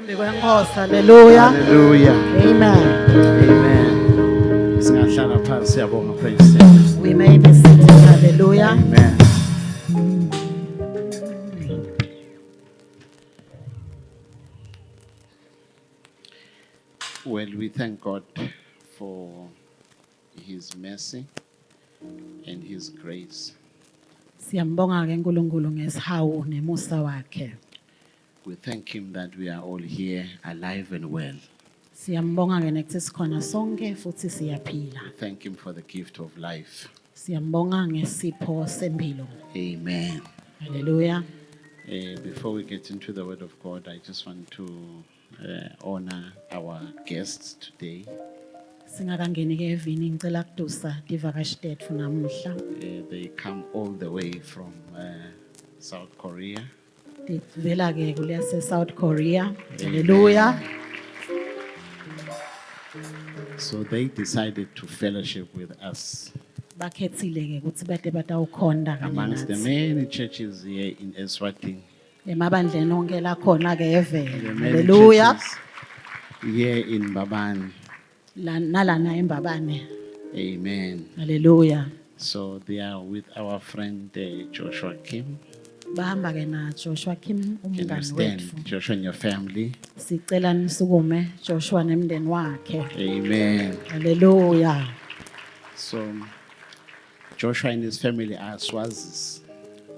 Phambi kwenkosi. Hallelujah. Hallelujah. Amen. Amen. Singahlala phansi siyabonga, praise God. We may be seated. Hallelujah. Amen. Well, we thank God for His mercy and His grace. Siyambonga ke uNkulunkulu ngesihawu nemusa wakhe. We thank Him that we are all here alive and well. Siyambonga ke nekuthi sikhona sonke futhi siyaphila. We thank Him for the gift of life. Siyambonga ngesipho sempilo. Amen. Hallelujah. Before we get into the Word of God, I just want to honor our guests today. Singakangeni ke evini ngicela kudusa divakashi tethu namuhla. They come all the way from South Korea. Divela ke kule se South Korea. Hallelujah. So they decided to fellowship with us. Bakhethile ke ukuthi bade batawukhonda kanye Amongst the nathi. many churches here in Eswatini, Emabandleni onke la khona ke evela. the many Hallelujah. churches here in Babani. Nalana embabane. Amen. Hallelujah. So they are with our friend Joshua Kim. Bahamba ke na Joshua Kim Can you umngani stand, wethu. Joshua and your family? Sicela nisukume Joshua nemndeni wakhe. Amen. Hallelujah. So Joshua and his family are Swazis.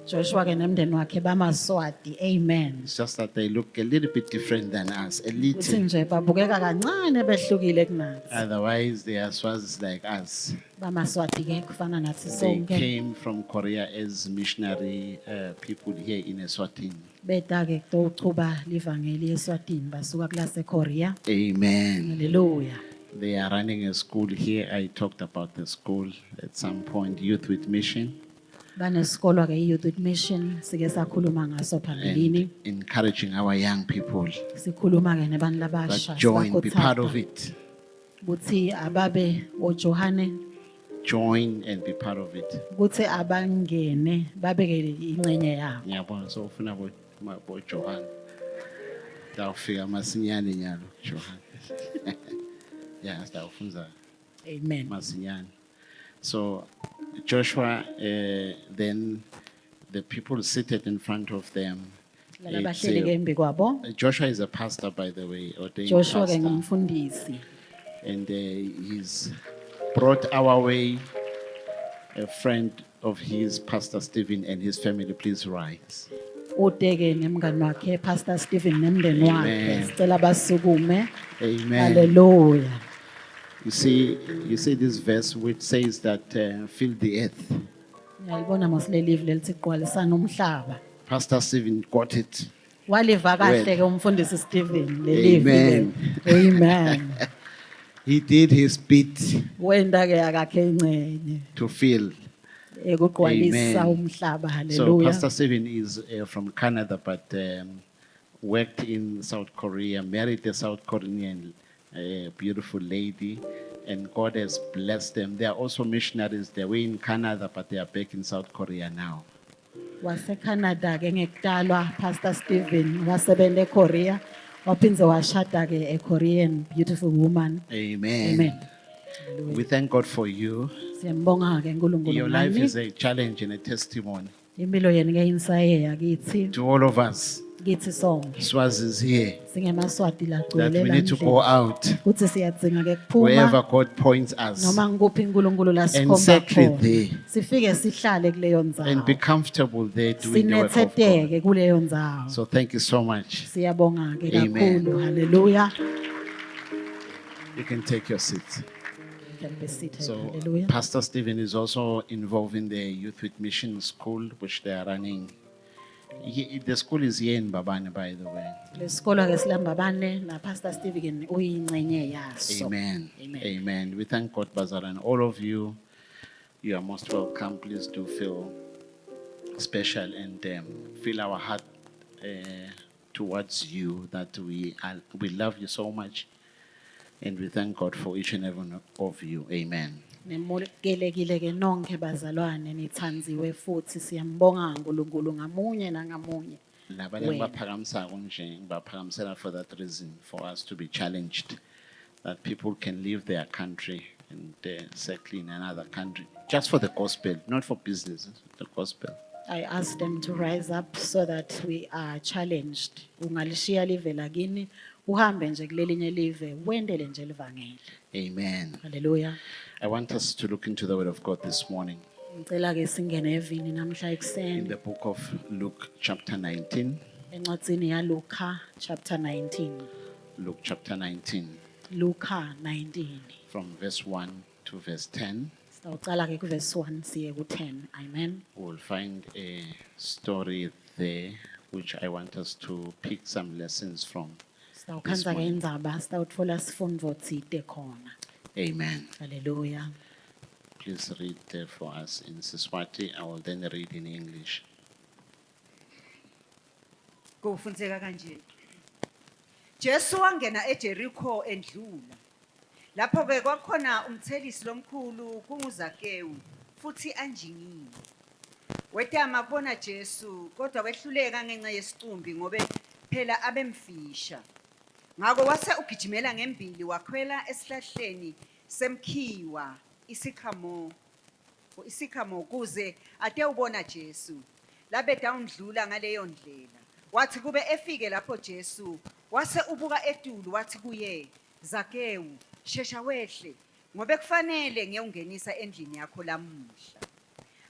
Joshua ke nemndeni wakhe bamaSwati. Amen. It's just that they look a little bit different than us, a Uthi little. nje babukeka kancane behlukile kunathi. Otherwise, they are Swazis like us. BamaSwati ke kufana nathi They sonke. came from Korea as missionary people here in Eswatini. Beta ke kuchuba livangeli eSwatini basuka kula seKorea. Amen. Hallelujah. They are running a school here. I talked about the school at some point, Youth with Mission, Banesikolo ke Youth with Mission sike sakhuluma ngaso phambilini. and encouraging our young people Sikhuluma ke nebantu labasha. that join, be part of sibakhuthaza it. Ukuthi ababe oJohane Join and be part of it. ukuthi abangene babeke ingcenye yabo. Ngiyabona so ufuna bo Johan. Dawufika masinyane nyalo Johan. Yeah, dawufunza Amen. masinyane. So Joshua, then the people seated in front of them. Lana It's, bahleli ke embi kwabo. Joshua is a pastor, by the way, ordained Joshua ke pastor, ngumfundisi. and he's brought our way a friend of his, Pastor Stephen, and his family. Please rise. Udeke nemngani wakhe Pastor Stephen nemndeni wakhe. Amen. Sicela basukume. Amen. Hallelujah. You see this verse which says that fill the earth. Ngiyalibona mosileli lelithi gqwalisana umhlaba. Pastor Stephen got it. Waliva kahle ke umfundisi Stephen lelivi. Amen. He did his bit Wenda ke akakhe ingcenye to fill. ekugqwalisa Amen. umhlaba. So Hallelujah. Pastor Stephen is from Canada, but worked in South Korea, married a South Korean beautiful lady, and God has blessed them. They are also missionaries. They were in Canada, but they are back in South Korea now. Wase Canada ke ngekutalwa Pastor Stephen wasebenza eKorea waphindze washada ke eKorean beautiful woman. Amen. Amen. We thank God for you. Siyambonga ke uNkulunkulu Your life ngani. is a challenge and a testimony Impilo yenu ke insaye yakithi to all of us. kithi sonke. Swaz is here. Singemaswati la That gcwele we need to go out Kuthi siyadzinga ke wherever kuphuma God points us noma ngikuphi uNkulunkulu la and sikhomba settle khona. there Sifike sihlale kuleyo and be ndzawo. comfortable there doing the work of God. Sinethetheke kuleyo ndzawo. So thank you so much. Siyabonga ke Amen. kakhulu. Hallelujah. You can take your seat. You can be seated. So Hallelujah. Pastor Stephen is also involved in the Youth with Mission school, which they are running. The school is here in Babane, by the way. Lesikolo ke silambabane na Pastor Stephen uyingcenye yaso. Amen. Amen. Amen. We thank God, Bazar, and all of you. You are most welcome. Please do feel special and feel our heart towards you, that we love you so much, and we thank God for each and every one of you. Amen. Nemukelekile ke nonke bazalwane nithanziwe futhi siyambonga uNkulunkulu ngamunye nangamunye Laba wena. lengibaphakamisako nje, ngibaphakamisela for that reason, for us to be challenged, that people can leave their country and settle in another country, just for the gospel, not for business, the gospel. I asked them to rise up so that we are challenged. Ungalishiya live lakini, uhambe nje kulelinye live, wendele nje livangeli. Amen. Hallelujah. I want us to look into the word of God this morning Ngicela ke singene evini namhla in ekuseni the book of Luke chapter 19. encwadzini yaLuka chapter 19. Luke chapter 19 Luka 19. from verse 1 to verse 10. Sitawucala ke kuverse 1 siye ku10. Amen. We'll find a story there which I want us to pick some lessons from. Sitawukhanza ke indzaba, sitawutfola sifundvo tsite khona. Amen. Hallelujah. Please read for us in Siswati. I will then read in English. Kufundzeka kanje. Jesu wangena eJericho endlula. Lapho ke kwakhona umthelisi lomkhulu kunguZakewu futhi anjingile. Wetama kubona Jesu kodwa wehluleka ngenxa yesicumbi ngobe phela abemfisha. Ngako wase ugijimela ngembili wakhwela esihlahleni semkhiwa isikhamo kuze ate ubona Jesu. Labeda undlula ngaleyo ndlela. Wathi kube efike lapho Jesu wase ubuka etulu wathi kuye Zakewu shesha wehle ngobe kufanele ngiyokungenisa endlini yakho lamuhla.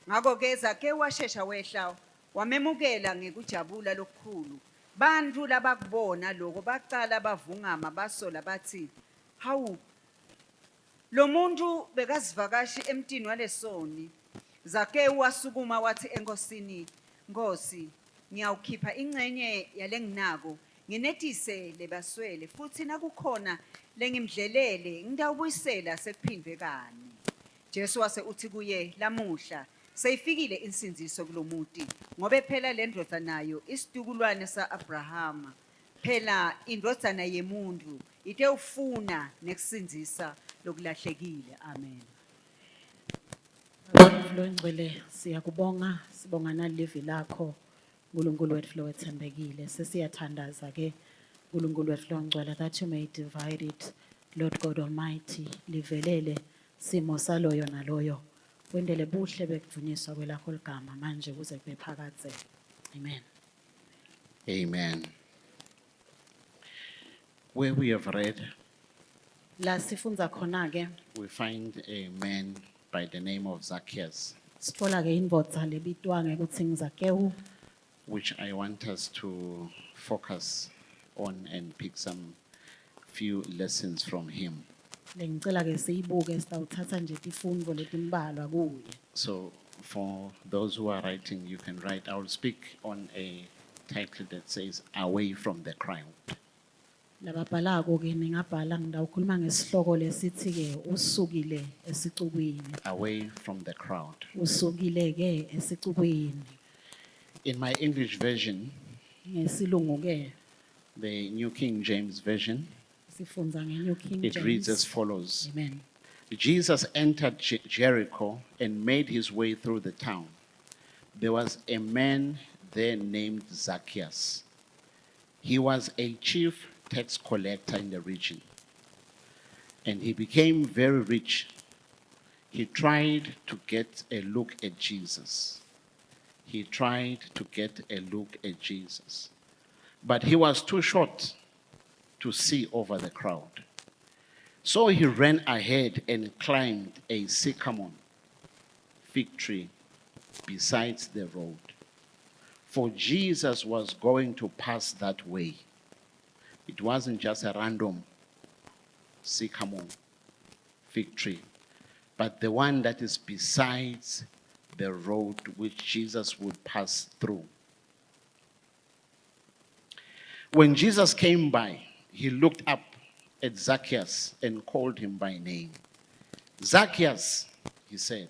Ngako ke Zakewu washesha wehla wamemukela ngekujabula lokukhulu. Bantu labakubona lokho bacala bavungama basola bathi hawu lo muntu bekazivakashi emtini walesoni. Zakewu wasukuma wathi enkosini, Nkosi, ngiyawukhipha ingcenye yalenginako nginethise lebaswele futhi nakukhona lengimdlelele ngidawubuyisela sekuphindwe kane. Jesu wase uthi kuye lamuhla seyifikile insinziso kulomuti ngobe phela lendodana nayo isitukulwane saAbrahama. Phela indodana yemuntu ite ufuna nekusinzisa lokulahlekile. Amen. Lo ngcwele siyakubonga, sibonga nalivi lakho. uNkulunkulu wethu lo wethembekile. Sesiyathandaza ke uNkulunkulu wethu lo ngcwele that you may divide it, Lord God Almighty, livelele simo saloyo naloyo. Wendele buhle bekudunyiswa kwelakho ligama manje kuze kube phakathe. Amen. Amen. Where we have read, La sifundza khona ke we find a man by the name of Zacchaeus, sitfola ke indvodza lebitwa ngekutsi nguZakewu, which I want us to focus on and pick some few lessons from him. lengicela ke siyibuke sitawuthatha nje tifundvo letimbalwa kuye. So for those who are writing, you can write. I will speak on a title that says Away from the Crowd. Lababhalako ke ningabhala ngidawukhuluma ngesihloko lesithi ke usukile esicubwini. Away from the crowd. Usukile ke esicubwini. In my English version, Ngesilungu ke the New King James Version, sifundza ngeNew King it reads as James. follows. Amen. Jesus entered Jericho and made his way through the town. There was a man there named Zacchaeus. He was a chief tax collector in the region, and he became very rich. He tried to get a look at Jesus. He tried to get a look at Jesus, but he was too short to see over the crowd. So he ran ahead and climbed a sycamore fig tree beside the road, for Jesus was going to pass that way. It wasn't just a random sycamore fig tree, but the one that is besides the road which Jesus would pass through. When Jesus came by, he looked up at Zacchaeus and called him by name. Zacchaeus, he said,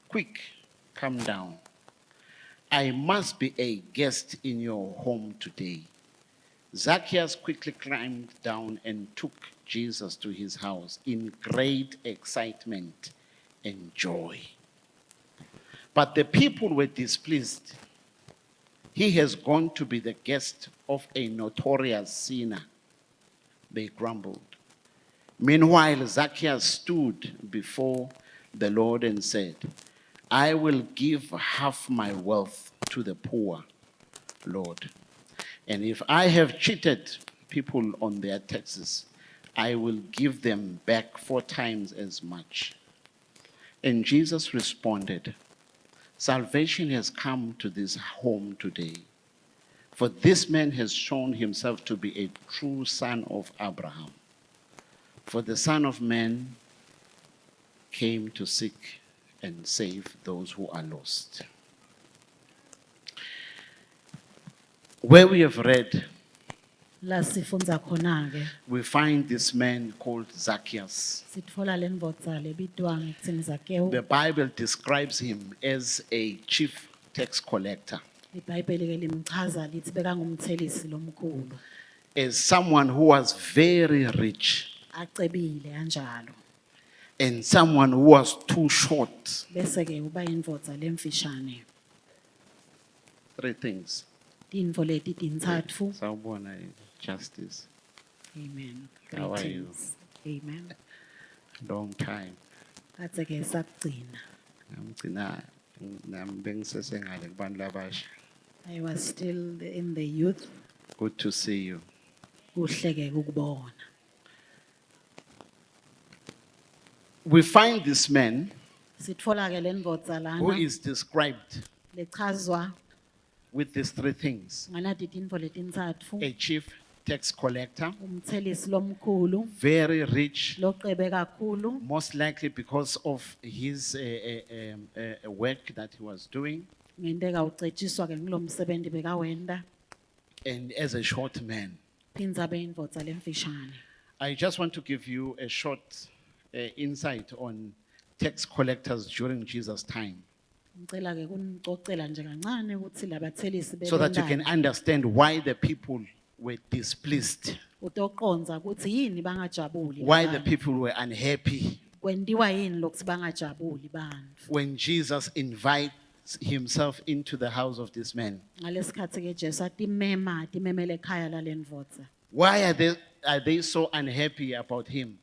quick, come down. I must be a guest in your home today. Zacchaeus quickly climbed down and took Jesus to his house in great excitement and joy. But the people were displeased He has gone to be the guest of a notorious sinner. They grumbled. Meanwhile, Zacchaeus stood before the Lord and said, I will give half my wealth to the poor, Lord. And if I have cheated people on their taxes, I will give them back 4 times as much. And Jesus responded, Salvation has come to this home today, for this man has shown himself to be a true son of Abraham. For the Son of Man came to seek and save those who are lost. Where we have read, La sifundza khona-ke, we find this man called Zacchaeus. sitfola le ndvodza lebitwa ngekutsini Zakewu. The Bible describes him as a chief tax collector, IBhayibheli-ke limchaza lithi bekangumthelisi lomkhulu, as someone who was very rich acebile kanjalo. and someone who was too short. Bese-ke uba yindvodza lemfishane. 3 things. Tintfo leti tintsatfu. Sawubona, justice. Amen. How are you? Greetings. Amen. Long time. Kade-ke sakugcina. Ngigcina nami bengisesengale kubantu labasha. I was still in the youth. Good to see you. Kuhle-ke ukubona. We find this man Sitfola-ke le ndvodza who lana is described lechazwa with these 3 things. nganati tintfo letintsatfu. A chief tax collector, Umthelisi lomkhulu, very rich, locebe kakhulu, most likely because of his work that he was doing, ngenteka ucetshiswa-ke ngulo msebenzi bekawenta, and as a short man. phindza abe yindvodza lemfishane. I just want to give you a short insight on tax collectors during Jesus' time, Ngicela-ke kunicocela nje kancane ukuthi labathelisi so that you can bebentani. understand why the people were displeased, Utoqonza ukuthi yini bangajabuli why the labanye. people were unhappy Kwentiwa yini lokuthi bangajabuli bantfu. when Jesus invites himself into the house of this man. Ngalesikhathi-ke Jesu timemele ekhaya lale ndvodza. Why are they so unhappy about him?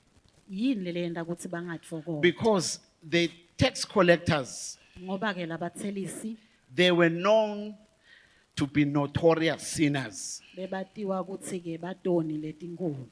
Yini le lenta ukuthi bangatfokozi? Because the tax collectors, Ngoba-ke labathelisi they were known to be notorious sinners. bebatiwa ukuthi-ke batoni letinkulu.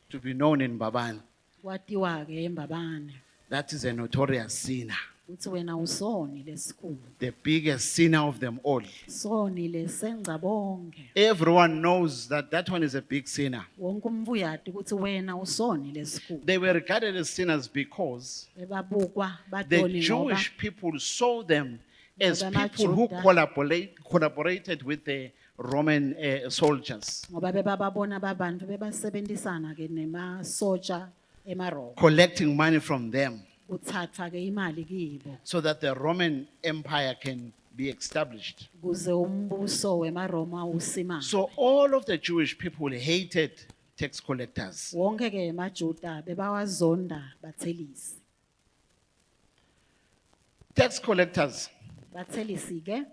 To be known in Baban, Kwatiwa-ke embabane that is a notorious sinner, ukuthi wena usoni lesikhulu. the biggest sinner of them all. Soni lesenza bonke. Everyone knows that that one is a big sinner. Wonke umuntu uyati ukuthi wena usoni lesikhulu. They were regarded as sinners because Bebabukwa the batoni ngoba Jewish people saw them as Ngoba people who amaJuda- collaborated with the Roman soldiers, ngoba bebababona babantu bebasebenzisana-ke nemasotsha eMaroma. collecting money from them Kuthathwa-ke imali kibo so that the Roman Empire can be established. kuze umbuso weMaroma usimame. So all of the Jewish people hated tax collectors. Wonke-ke emaJuda bebawazonda bathelisi. Tax collectors, Bathelisi-ke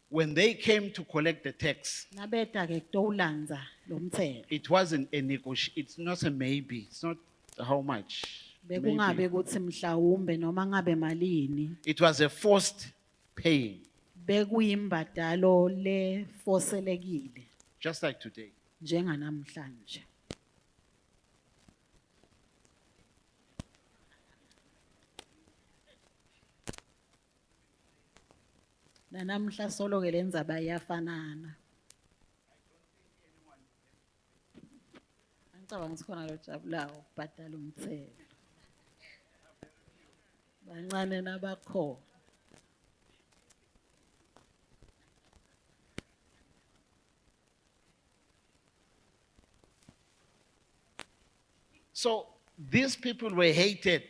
when they came to collect the tax, nabeta-ke kutowulandza lo mthetho. it wasn't a negotiation, it's not a maybe, it's not how much. Bekungabe Maybe. ukuthi mhlawumbe noma ngabe malini, It was a forced paying, bekuyimbadalo lefoselekile just like today. njenganamhlanje. Nanamhla solo-ke le ndzaba iyafanana. Angicabanga ukuthi khona lojabulayo ukubhadala umthelo. Bancane nabakhona. So these people were hated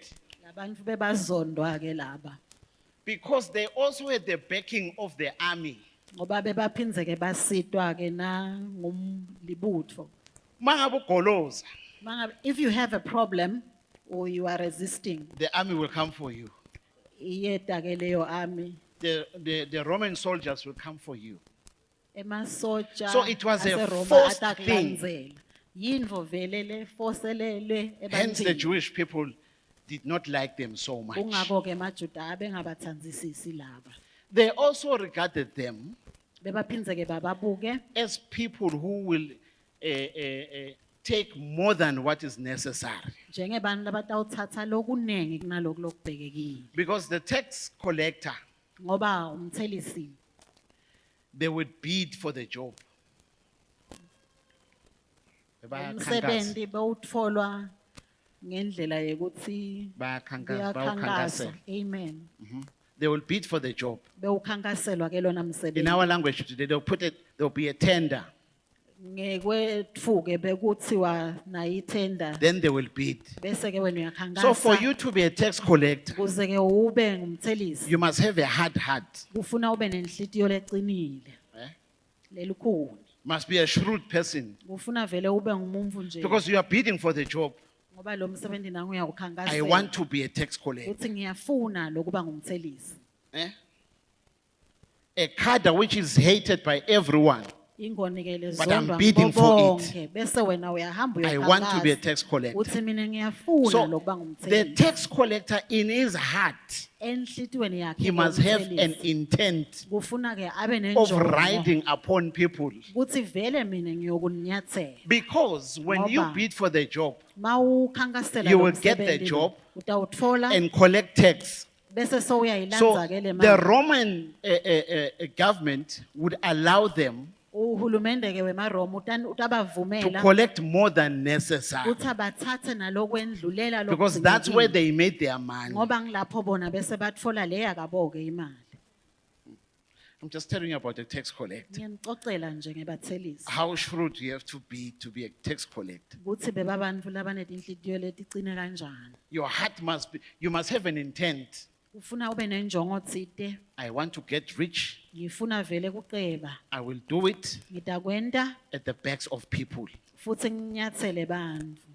Labantu bebazondwa-ke laba. because they also had the backing of the army. Ngoba bebaphindze-ke basitwa-ke na ngumlibutfo. Mangabu goloza, If you have a problem or you are resisting, the army will come for you. iyeta-ke leyo army the Roman soldiers will come for you. emasotsha So it was a aseRoma forced atakulandzela. Yintfo vele lefoselelwe Hence, the ebantwini. Jewish people did not like them so much. Kungako ke emaJuda abengabatsandzisisi laba. They also regarded them Bebaphindze ke bababuke as people who will take more than what is necessary. njengebantu labatawutsatsa lokunengi kunaloku lokubhekekile. Because the tax collector, Ngoba umthelisi they would bid for the job. Bayakhankasa. umsebenzi bewutfolwa ngendlela yekuthi Bayakhankasa. kuyakhankaswa. Amen. They will bid for the job. Bewukhankaselwa ke lona In msebenzi. our language today, there'll be a tender. Ngekwetfuke bekuthiwa nayithenda Then they will bid. bese ke wena So for uyakhankasa you to be a tax collector, kuze ke ube ngumthelisi you must have a hard heart. kufuna ube nenhlitiyo lecinile Eh? lelukhuni Must be a shrewd person. kufuna vele ube ngumuntfu nje Because you are bidding for the job. ngoba lo msebenzi nangu I uyawukhankasela want to be a tax collector. uthi ngiyafuna lokuba ngumthelisi Eh? A cadre which is hated by everyone. ingoni ke But I'm lezondwa bidding for it. bonke bese wena uyahamba I want to be a uyakhankasa tax collector. uthi mina ngiyafuna So lokuba the ngumthelisi tax collector in his heart, enhlitiyweni yakhe he must have an ngumthelisi. intent kufuna ke abe of nenjongo riding upon people. kuthi vele mina ngiyokunyathela Because when you Ngoba bid for the job mawukhankasela You lo will get the msebenzi lo, job utawutfola and collect tax, bese so sowuyayilandza ke le the mali Roman government would allow them uhulumende ke wemaroma to utabavumela collect more than necessary. ukuthi abathathe nalokwendlulela Because that's where lokudzingekile. they made their money. ngoba ngilapho bona bese batfola le yakabo ke imali I'm just telling you about a tax collector. ngiyanicocela nje ngebathelisi How shrewd you have to be a tax collector. ukuthi bebabantfu labanetinhlitiyo leticine kanjani Your heart must be, you must have an intent. ufuna ube nenjongo tsite I want to get rich. ngifuna vele kuceba I will do it ngitakwenta at the backs of people. futhi nginyathele bantfu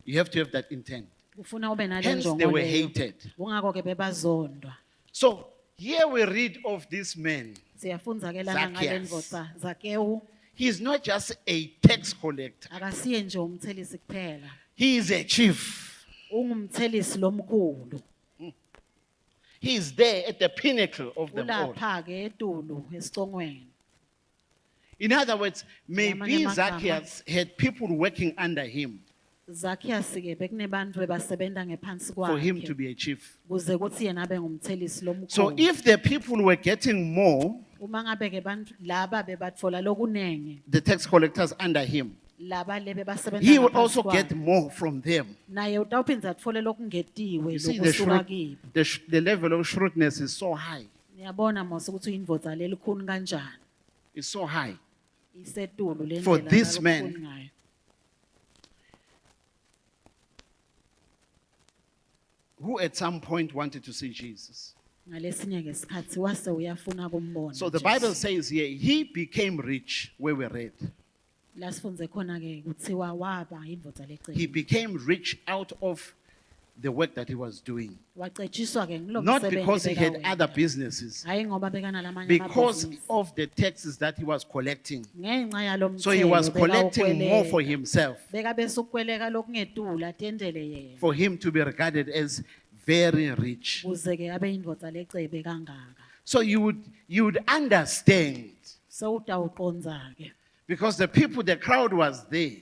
You have to have that intent. kufuna ube nale Hence, they njongo were leyo hated. kungako ke bebazondwa So here we read of this man. siyafundza ke lana ngale Zacchaeus. ndvodza Zakewu He's not just a tax collector. akasiye nje umthelisi kuphela He is a chief. ungumthelisi lomkhulu He is there at the pinnacle of them all. ulapha ke etulu esicongweni In other words, maybe Ngamanye amagama. Zacchaeus had people working under him Zacchaeus ke bekunebantu ebasebenta ngephansi for him to kwakhe be a chief. kuze kuthi yena abe ngumthelisi So lomkhulu if the people were getting more, uma ngabe ke bantu laba bebatfola lokunengi the tax collectors under him, laba lebe basebenta he would ngaphansi also get kwakhe more from them. naye utawuphindza atfole lokungetiwe You see, lokusuka kibo the level of shrewdness is so high. niyabona mose ukuthi indvodza lelikhuni kanjani It's so high. isetulu le For ndlela this abalokhuni man. ngayo. Who at some point wanted to see Jesus. ngalesinye ke isikhathi wase uyafuna kumbona So the uJesu. Bible says here, he became rich where we read. la sifunze khona ke kuthiwa waba indvodza He lecebo became rich out of the work that he was doing. wacetshiswa ke ngilo Not msebenzi because he had bekawenza. other businesses, hayi ngoba bekana lamanye because amabhizinisi. of the taxes that he was collecting. ngenxa yalo So he was collecting more for himself, beka bese ukweleka lokungetula atendele yena for him to be regarded as very rich. kuze ke abe indvodza lecebe kangaka So you would understand, sewutawuqondza ke because the crowd was there,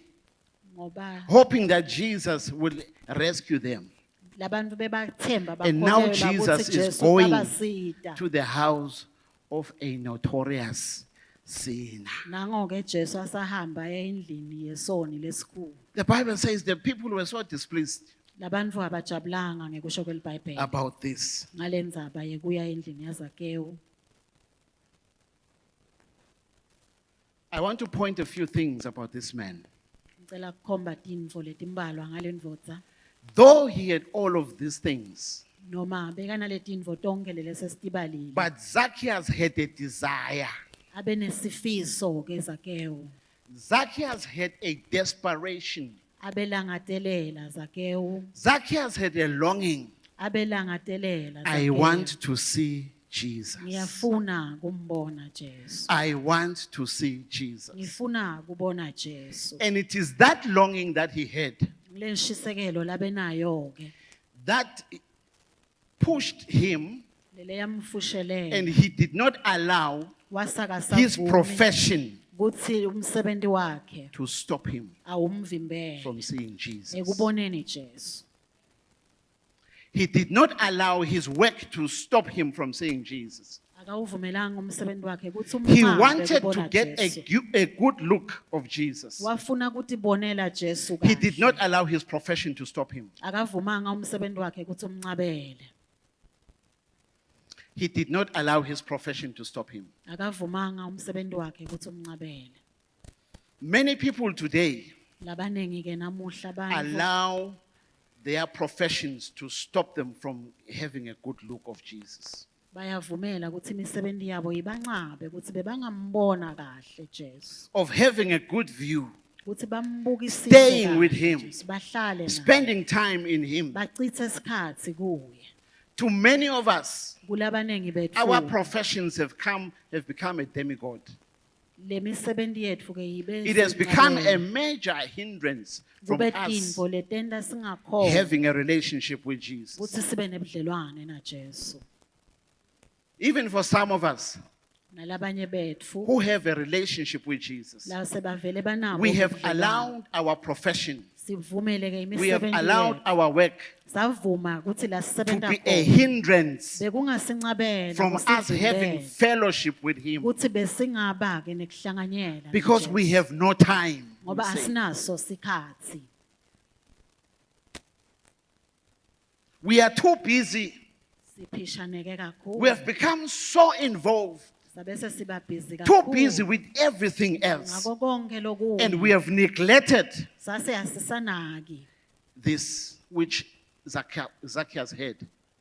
ngoba hoping that Jesus would rescue them. labantu bebathemba And now bakholelwa Jesus ukuthi is Jesu going uyabasita. to the house of a notorious sinner. nango ke Jesu asahamba endlini yesoni lesikhulu The Bible says the people were so displeased labantu abajabulanga ngekusho kwelibhayibheli about this. ngalendzaba yekuya endlini yaZakewu I want to point a few things about this man. ngicela kukhomba tintfo letimbalwa ngalendvodza Though he had all of these things, noma bekanaletinfo tonke lelesesitibalile but Zacchaeus had a desire. abe nesifiso ke Zakewu Zacchaeus had a desperation. abelangatelela Zakewu Zacchaeus had a longing. abelangatelela I Zakewu. want to see Jesus. Ngiyafuna kumbona Jesu. I want to see Jesus. Ngifuna kubona Jesu. And it is that longing that he had Le nshisekelo labenayo ke. that pushed him, Lele yamfushelele. and he did not allow Wasaka his savumi profession kuthi umsebenzi wakhe to stop him awumvimbele from seeing Jesus. ekuboneni Jesu. He did not allow his work to stop him from seeing Jesus. Akawuvumelanga umsebenzi wakhe kuthi He umncambe wanted to ukubona get Jesu. a good look of Jesus. Wafuna ukuthi bonela Jesu He kahle. did not allow his profession to stop him. Akavumanga umsebenzi wakhe ukuthi umncabele. He did not allow his profession to stop him. Akavumanga umsebenzi wakhe ukuthi umncabele. Many people today Labanengi ke namuhla abantu allow their professions to stop them from having a good look of Jesus. bayavumela ukuthi imisebenzi yabo ibancabe ukuthi bebangambona kahle Jesu. Of having a good view, Ukuthi bambukisise Staying kahle with him. Jesu, bahlale naye. spending time in him. Bachithe isikhathi kuye. To many of us, Kulabanengi bethu our professions have become a demigod. le misebenzi yethu ke yibe It has become a major hindrance from kube us tinto letenda singakho having a relationship with Jesus. ukuthi sibe nebudlelwane na Jesu. Even for some of us Nalabanye bethu who have a relationship with Jesus, la sebavele banabo we have ubudlelwane. allowed our profession, Sivumele ke we have imisebenzi allowed yethu. our work Savuma ukuthi la to sisebenza be a khona hindrance bekungasincabela from us having kusivimbela, fellowship with Him ukuthi besingaba ke nekuhlanganyela because noJesu. we have no time. we Ngoba say. asinaso sikhathi. We are too busy. Siphishaneke kakhulu. We have become so involved, Sabese siba busy too kakhulu. busy with everything else. Ngakho konke lokunye. And we have neglected Sase asisanaki. this which Zacchaeus had.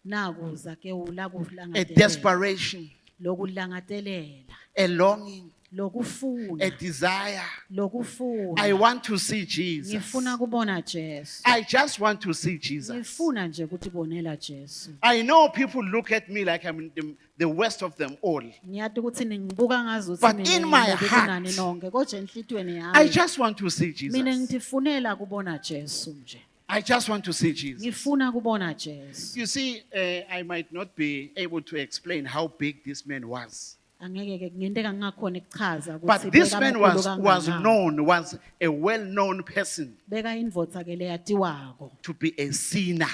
Nakuza ke ula A kulangatelela. desperation, Lokulangatelela. a longing, a Lokufuna. desire. Lokufuna. I want to see Jesus. Ngifuna kubona Jesu. I just want to see Jesus. Ngifuna nje ukuthi bonela Jesu. I know people look at me like I'm the worst of them all. Ngiyati ukuthi ningibuka ngazuthi But mina in my ngilobe heart, kunani nonke kodwa enhlitweni I yami just want to see mina Jesus. ngifunela kubona Jesu nje. I just want to see Jesus. Ngifuna kubona Jesu. You see, I might not be able to explain how big this man was. Angeke ke nginteka ngingakhona ukuchaza ukuthi But this man bekamkhulu was kangakanani. known, was a well-known person Beka indvodza ke leyatiwako. to be a sinner.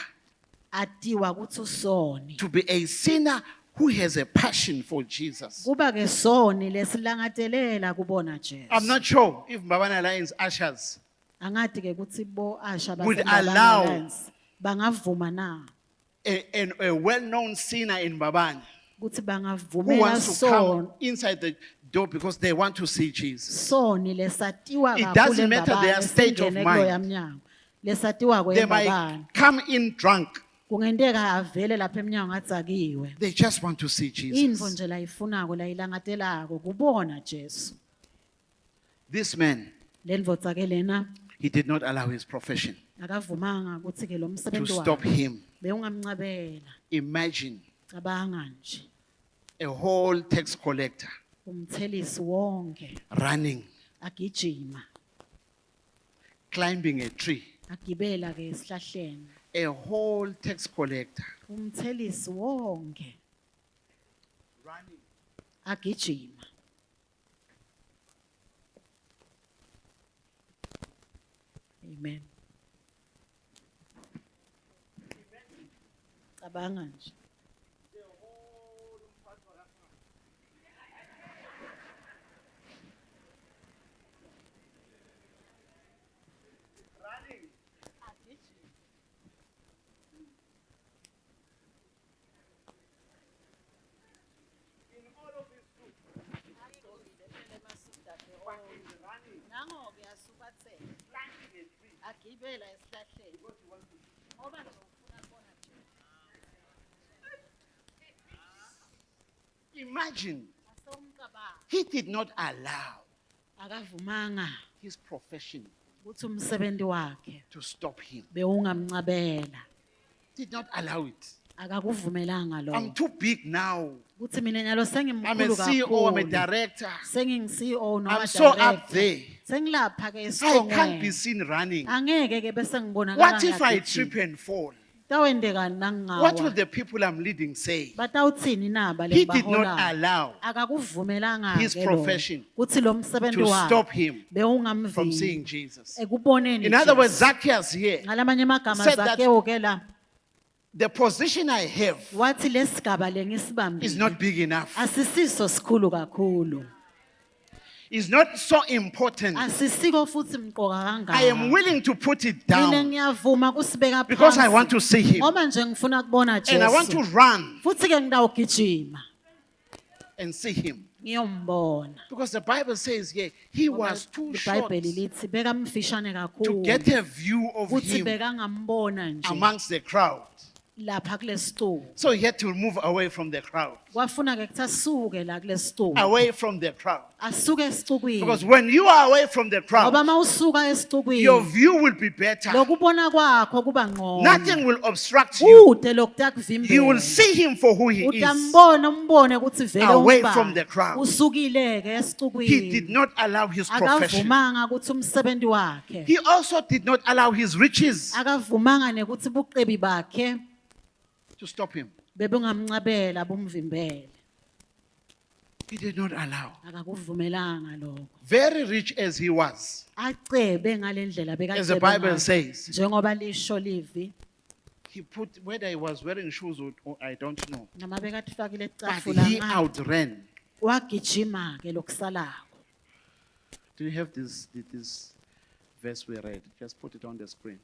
Atiwa ukuthi usoni. To be a sinner who has a passion for Jesus. Kuba ke soni lesilangatelela kubona Jesu. I'm not sure if Mbabane Alliance ushers Angati ke ukuthi bo Asha Would baseMbabane allow- Alliance bangavuma na a well-known sinner in Mbabane ukuthi who bangavumela wants to come soni. inside the door because they want to see Jesus. Soni lesatiwa It kakhulu doesn't matter their eMbabane, state of singene mind. kuloya mnyango. Lesatiwa They kweMbabane. might come in drunk. Kungenteka avele lapha eminyango atsakiwe. They just want to see Info Jesus. nje la ifunako la ilangatelako kubona Jesu. This man, Lendvodza ke lena he did not allow his profession akavumanga ukuthi ke lo to msebenzi stop wakhe him. bewungamncabela. Imagine Cabanga nje a whole tax collector umthelisi wonke running, agijima climbing a tree. agibela ke esihlahleni. A whole tax collector Umthelisi wonke running. agijima. Amen. Cabanga nje. Nango-ke asubathele. Agibela esihlahleni. Ngoba nje ufuna kubona Jesu. Imagine Asewumcabanga. he did not allow Akavumanga his profession ukuthi umsebenzi wakhe to stop him. bewungamncabela. Did not allow it. Akakuvumelanga I'm lo. too big now. Uthi mina nyalo I'm a sengimkhulu CEO, I'm a kakhulu. director. Sengingi-CEO noma I'm so up director. there. Sengilapha ke I can't be esiqongweni. seen running. Angeke ke bese ngibonakala What if I ngiyagijima. trip and fall? Tawendekani What will nangawa. the people I'm leading say? Batawuthini na bale He did not ngibaholayo? allow Akakuvumelanga his ke lo. profession Kuthi lo msebenzi to wakhe stop him from bewungamvimbi seeing Jesus. ekuboneni In other words, Jesu. Zacchaeus here, Ngalamanye amagama said that- Zakhewu ke la the position I have wathi lesigaba le is ngisibambile not big enough. asisiso sikhulu kakhulu. It's not so important. Asisiko futhi mqoka I am kangaka. willing to put it Mina down ngiyavuma kusibeka because I want to see him. Ngoba nje ngifuna kubona And I want to Jesu. run Futhi ke ngidawugijima and see him. ngiyombona. Because the Bible says here, he was too short iBhayibheli lithi beka mfishane to kakhulu. get a view of Futhi him beka ngambona nje amongst the crowd. lapha kulesitulo. So he had to move away from the crowd. Kwafuna ke kuthi asuke la kulesitulo. Away from the crowd. Asuke esitukwini. Because when you are away from the crowd, Ngoba mawusuka your esitukwini view will be better. lokubona kwakho kuba ngcono. Nothing will obstruct you. Kude lokuyakuvimbela. You will see him for who he is. Utambona umbone ukuthi vele Away ungubani. from the crowd. Usukile ke He did esitukwini. not allow his profession. Akavumanga ukuthi umsebenzi wakhe. He also did not allow his riches Akavumanga nekuthi buqebi bakhe to stop him. bebungamncabela bumvimbele. He did not allow. Akakuvumelanga lokho. Very rich as he was, Acebe ngalendlela as the bekacebe Bible ngayo. says, Njengoba lisho livi he put, whether he was wearing shoes or I don't know, noma bekathi fakile but icafula he ngapha. outran. Wagijima ke lokusalako. Do you have this verse we read? Just put it on the screen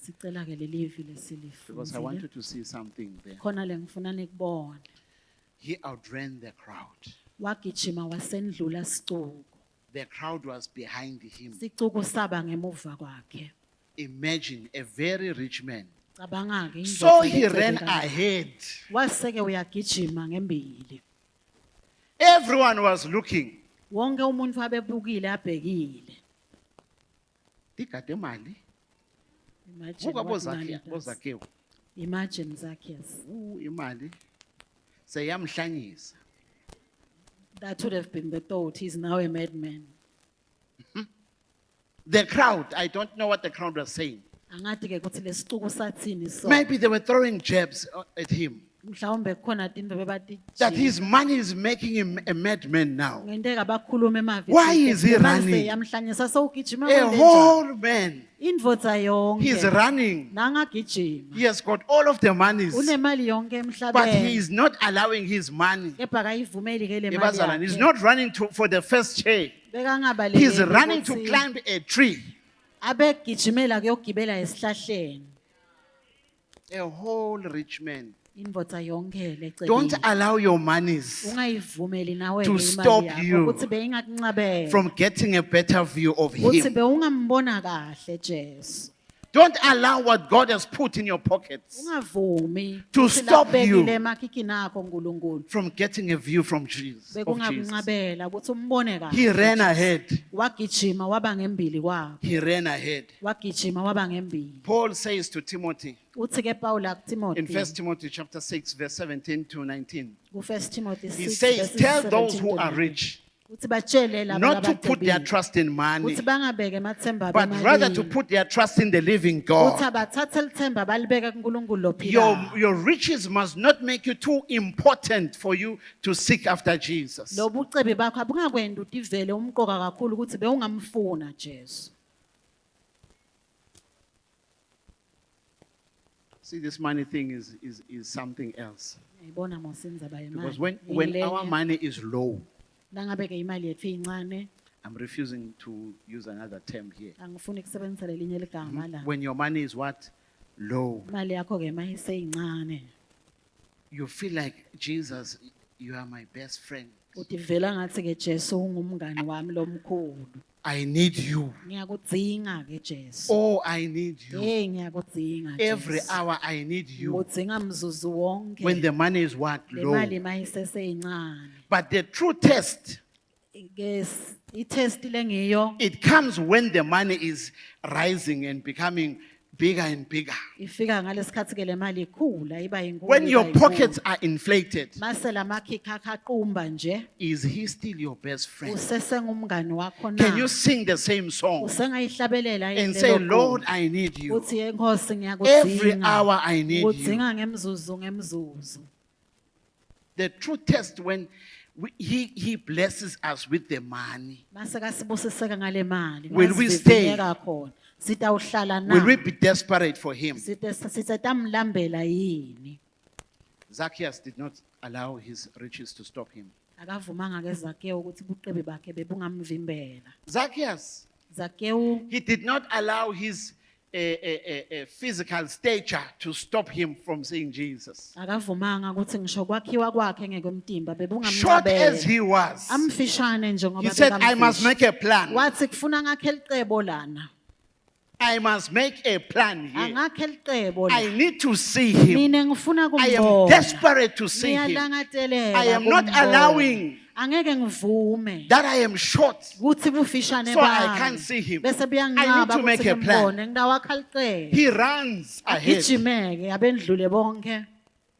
Sicela ke lelivi because I want you lesilifundzile. to see something there. Khona le ngifuna nikubone. He outran the crowd. Wagijima wasendlula sicuku. The crowd was behind him. Sicuku saba ngemuva kwakhe. Imagine a very rich man. Cabanga ke So indoda he ecebe ran kangaka. ahead. Waseke uyagijima ngembili. Everyone was looking. Wonke umuntu abebukile abhekile. Tikade mali. Imagine Buka what money does. bozakhewu. Imagine Zacchaeus. Imali. Seyamhlanyisa. That would have been the thought. He's now a madman. The crowd, I don't know what the crowd was saying. Angathi ke kuthi lesicuku sathini so. Maybe they were throwing jabs at him. Mhlawumbe khona into bebathi. That his money is making him a madman now. Ngenteka bakhulume emavi. Why is he running? Yamhlanyisa sewugijima A kanjani? whole man. Indvodza yonke. He's running. Nangagijima. He has got all of the monies. Unemali yonke But he emhlabeni. is not allowing his money. Kepha kayivumeli ke le mali Ebazalwane, He's yakhe. not running for the first chair. Bekangabalekeli He's running to ukuthi climb a tree. abegijimela kuyogibela esihlahleni. A whole rich man. Indvodza yonke le Don't ecebile. allow your monies Ungayivumeli nawe to ke stop imali you yakho ukuthi beyingakuncabela. from getting a better view of Ukuthi him. bewungambona kahle Jesu. Don't allow what God has put in your pockets Ungavumi To ukuthi stop lakubekile you. emakhikini akho uNkulunkulu. from getting a view from Jesus. of Jesus. Bekungakuncabela ukuthi umbone kahle. He ran ahead. Wagijima waba ngembili kwakho. He ran ahead. Wagijima waba ngembili. Paul says to Timothy Uthi ke Paula in 1 kuTimothy. Timothy chapter 6, verse 17 to 19. Ku1 Timothy He 6 says, verses tell those 17 who to are 19. rich Uthi batshele laba not to put their abacebile. trust in money, Uthi bangabeke emathemba but rather to bemalini. put their trust in the living Uthi God. abathathe lithemba balibeke kuNkulunkulu lophilayo. Your riches must not make you too important for you to seek after Jesus. Lobucebi bakho abungakwendi utivele umqoka kakhulu ukuthi bewungamfuna Jesu. See, this money thing is something else. Yayibona mosenza Because bayimali. when our money is low, Nangabe ke imali yethu incane, I'm refusing to use another term here. angifuni kusebenzisa lelinye ligama la. When your money is what? Low. Imali yakho ke mayiseyincane. You feel like, Jesus, you are my best friend. Utivela ngathi ke Jesu ungumngani wami lomkhulu. I need you. Ngiyakudzinga ke Jesu. Oh, I need you. Hey ngiyakudzinga Every Jesu. hour I need you. Ngudzinga mzuzu wonke. When the money is what? Le Low. mali mayiseseyincane. But the true test, Yes, itest lengiyo it comes when the money is rising and becoming bigger and bigger. Ifika ngalesikhathi ke le mali ikhula iba inkulu. When your iba inkulu. pockets are inflated, Mase lamakhikha aqumba nje is he still your best friend? usesengumngani wakho na. Can you sing the same song Usengayihlabelela and yini say, lelo Lord, qumbi? I need you. Uthi Nkosi Every ngiyakudinga. hour I need you. Udinga ngemzuzu ngemzuzu. The true test when he blesses us with the money. Mase kasibusiseka ngale mali. Will we stay? Masivivinyeka khona. Sitawuhlala na. Will we be desperate for him? Sitamlambela yini? Zacchaeus did not allow his riches to stop him. Akavumanga ke Zakhewu ukuthi buqebi bakhe bebungamvimbela. Zacchaeus, Zakhewu he did not allow his physical stature to stop him from seeing Jesus. akavumanga ukuthi ngisho kwakhiwa kwakhe ngekwemtimba Short as bebungamncabela. he was, Amfishane nje ngoba he said, I must bekamfisha. make a plan. Wathi kufuna ngakhe liqebo lana. I must make a plan here. Angakhe liqebo I la. need to see him. Mina ngifuna I am kumbona. desperate to see him. Ngiyalangatelela I am not kumbona. allowing Angeke ngivume that I am short, ukuthi bufishane so I bami. can't see him. Bese I need buyanqaba to make ukuthi a plan. ngimbone ngidawakha liqebo. He runs ahead. Agijimeke abendlule bonke.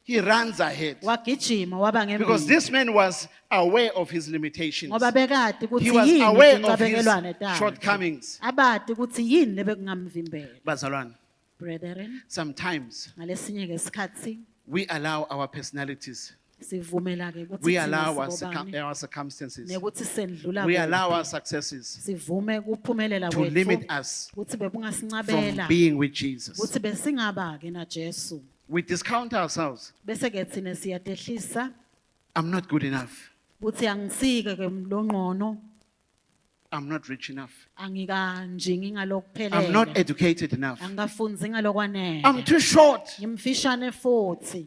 He runs ahead. Wagijima waba Because ngemini. this man was aware of his limitations. Ngoba bekade He ukuthi was yini aware of his incabekelwane takhe. shortcomings. Abade ukuthi yini lebekungamvimbela. Bazalwane, Brethren, sometimes ngalesinye ke isikhathi we allow our personalities, sivumela ke ukuthi we thina allow sibobani, our circumstances, nekuthi sendlula we kuphi. allow our successes Sivume kuphumelela to limit kwethu us ukuthi from bebungasincabela being with Jesus. ukuthi besingaba ke na Jesu. We discount ourselves. Bese ke thina siyatehlisa I'm not good enough. ukuthi angisike ke lonqono, I'm not rich enough. angikanjingi ngalokuphelele. I'm not educated enough. Angikafunzi ngalokwanele. I'm too short. Ngimfishane futhi.